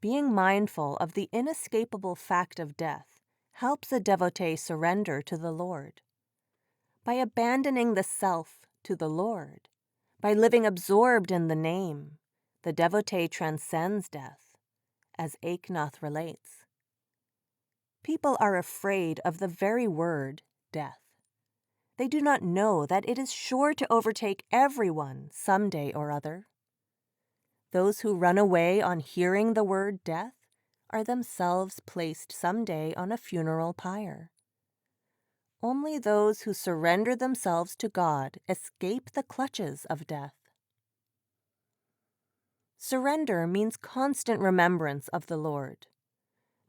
Being mindful of the inescapable fact of death helps a devotee surrender to the Lord. By abandoning the self to the Lord, by living absorbed in the name, the devotee transcends death, as Eknath relates. People are afraid of the very word death. They do not know that it is sure to overtake everyone some day or other. Those who run away on hearing the word death are themselves placed someday on a funeral pyre. Only those who surrender themselves to God escape the clutches of death. Surrender means constant remembrance of the Lord.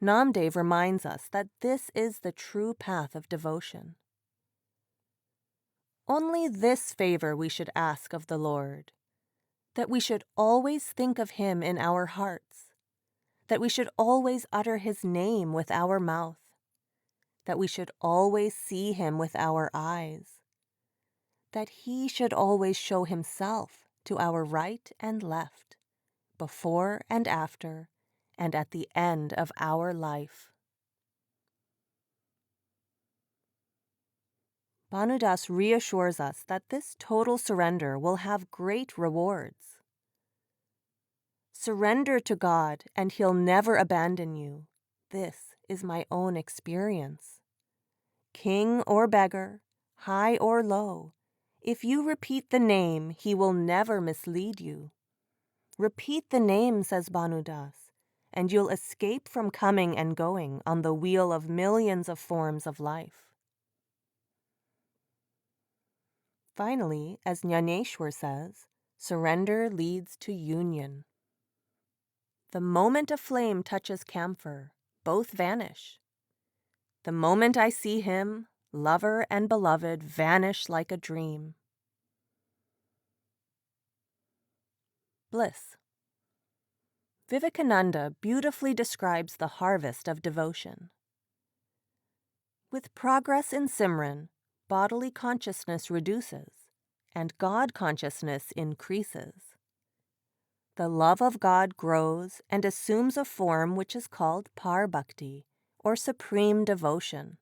Namdev reminds us that this is the true path of devotion. Only this favor we should ask of the Lord, that we should always think of him in our hearts, that we should always utter his name with our mouth, that we should always see him with our eyes, that he should always show himself to our right and left, before and after, and at the end of our life. Bhanudas reassures us that this total surrender will have great rewards. Surrender to God and he'll never abandon you. This is my own experience. King or beggar, high or low, if you repeat the name, he will never mislead you. Repeat the name, says Bhanudas, and you'll escape from coming and going on the wheel of millions of forms of life. Finally, as Jnaneshwar says, surrender leads to union. The moment a flame touches camphor, both vanish. The moment I see him, lover and beloved vanish like a dream. Bliss. Vivekananda beautifully describes the harvest of devotion. With progress in Simran, bodily consciousness reduces, and God consciousness increases. The love of God grows and assumes a form which is called Par Bhakti, or supreme devotion.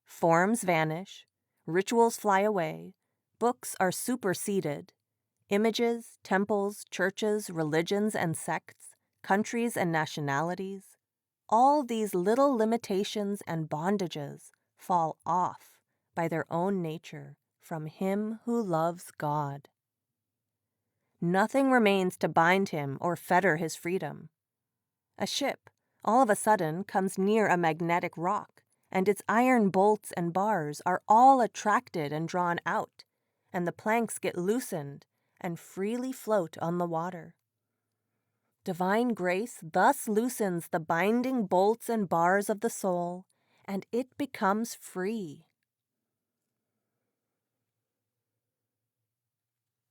Forms vanish, rituals fly away, books are superseded, images, temples, churches, religions and sects, countries and nationalities, all these little limitations and bondages fall off by their own nature from him who loves God. Nothing remains to bind him or fetter his freedom. A ship, all of a sudden, comes near a magnetic rock, and its iron bolts and bars are all attracted and drawn out, and the planks get loosened and freely float on the water. Divine grace thus loosens the binding bolts and bars of the soul, and it becomes free.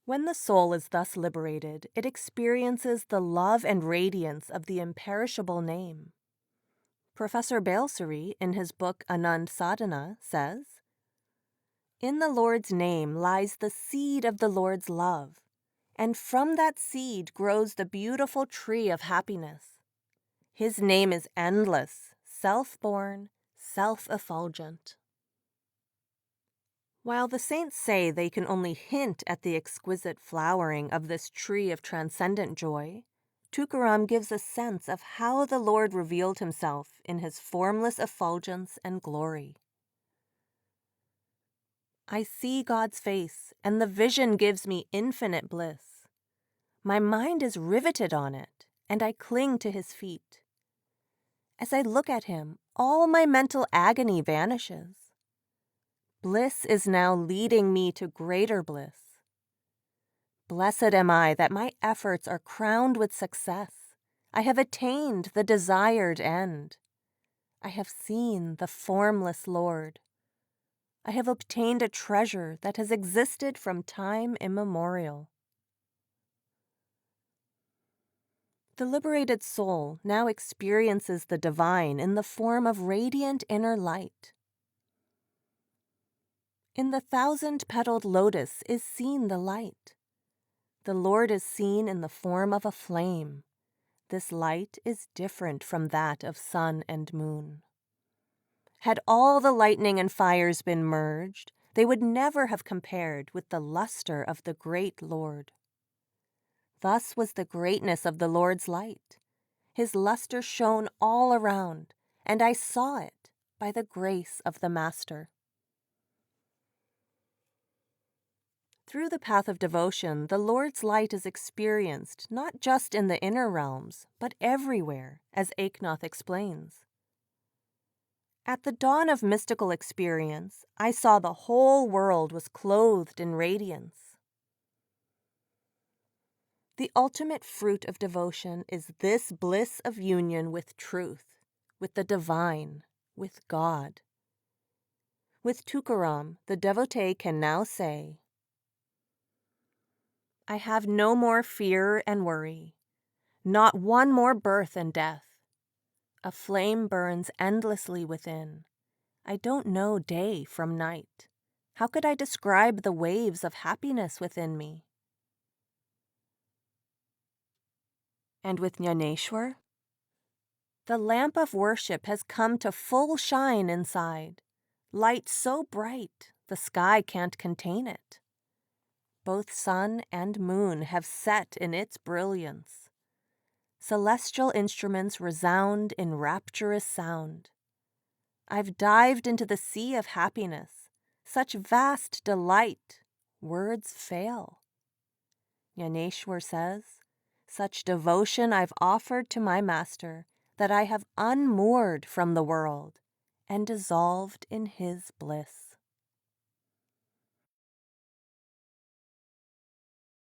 When the soul is thus liberated, it experiences the love and radiance of the imperishable name. Professor Balsari, in his book Anand Sadhana, says, "In the Lord's name lies the seed of the Lord's love. And from that seed grows the beautiful tree of happiness. His name is endless, self-born, self-effulgent. While the saints say they can only hint at the exquisite flowering of this tree of transcendent joy, Tukaram gives a sense of how the Lord revealed himself in his formless effulgence and glory. I see God's face, and the vision gives me infinite bliss. My mind is riveted on it, and I cling to his feet. As I look at him, all my mental agony vanishes. Bliss is now leading me to greater bliss. Blessed am I that my efforts are crowned with success. I have attained the desired end. I have seen the formless Lord. I have obtained a treasure that has existed from time immemorial. The liberated soul now experiences the divine in the form of radiant inner light. In the 1,000-petaled lotus is seen the light. The Lord is seen in the form of a flame. This light is different from that of sun and moon. Had all the lightning and fires been merged, they would never have compared with the luster of the great Lord. Thus was the greatness of the Lord's light. His luster shone all around, and I saw it by the grace of the Master. Through the path of devotion, the Lord's light is experienced not just in the inner realms, but everywhere, as Eknath explains. At the dawn of mystical experience, I saw the whole world was clothed in radiance. The ultimate fruit of devotion is this bliss of union with truth, with the divine, with God. With Tukaram, the devotee can now say, I have no more fear and worry, not one more birth and death. A flame burns endlessly within. I don't know day from night. How could I describe the waves of happiness within me? And with Jnaneshwar, the lamp of worship has come to full shine inside, light so bright the sky can't contain it. Both sun and moon have set in its brilliance. Celestial instruments resound in rapturous sound. I've dived into the sea of happiness, such vast delight, words fail. Jnaneshwar says, such devotion I've offered to my Master that I have unmoored from the world and dissolved in his bliss.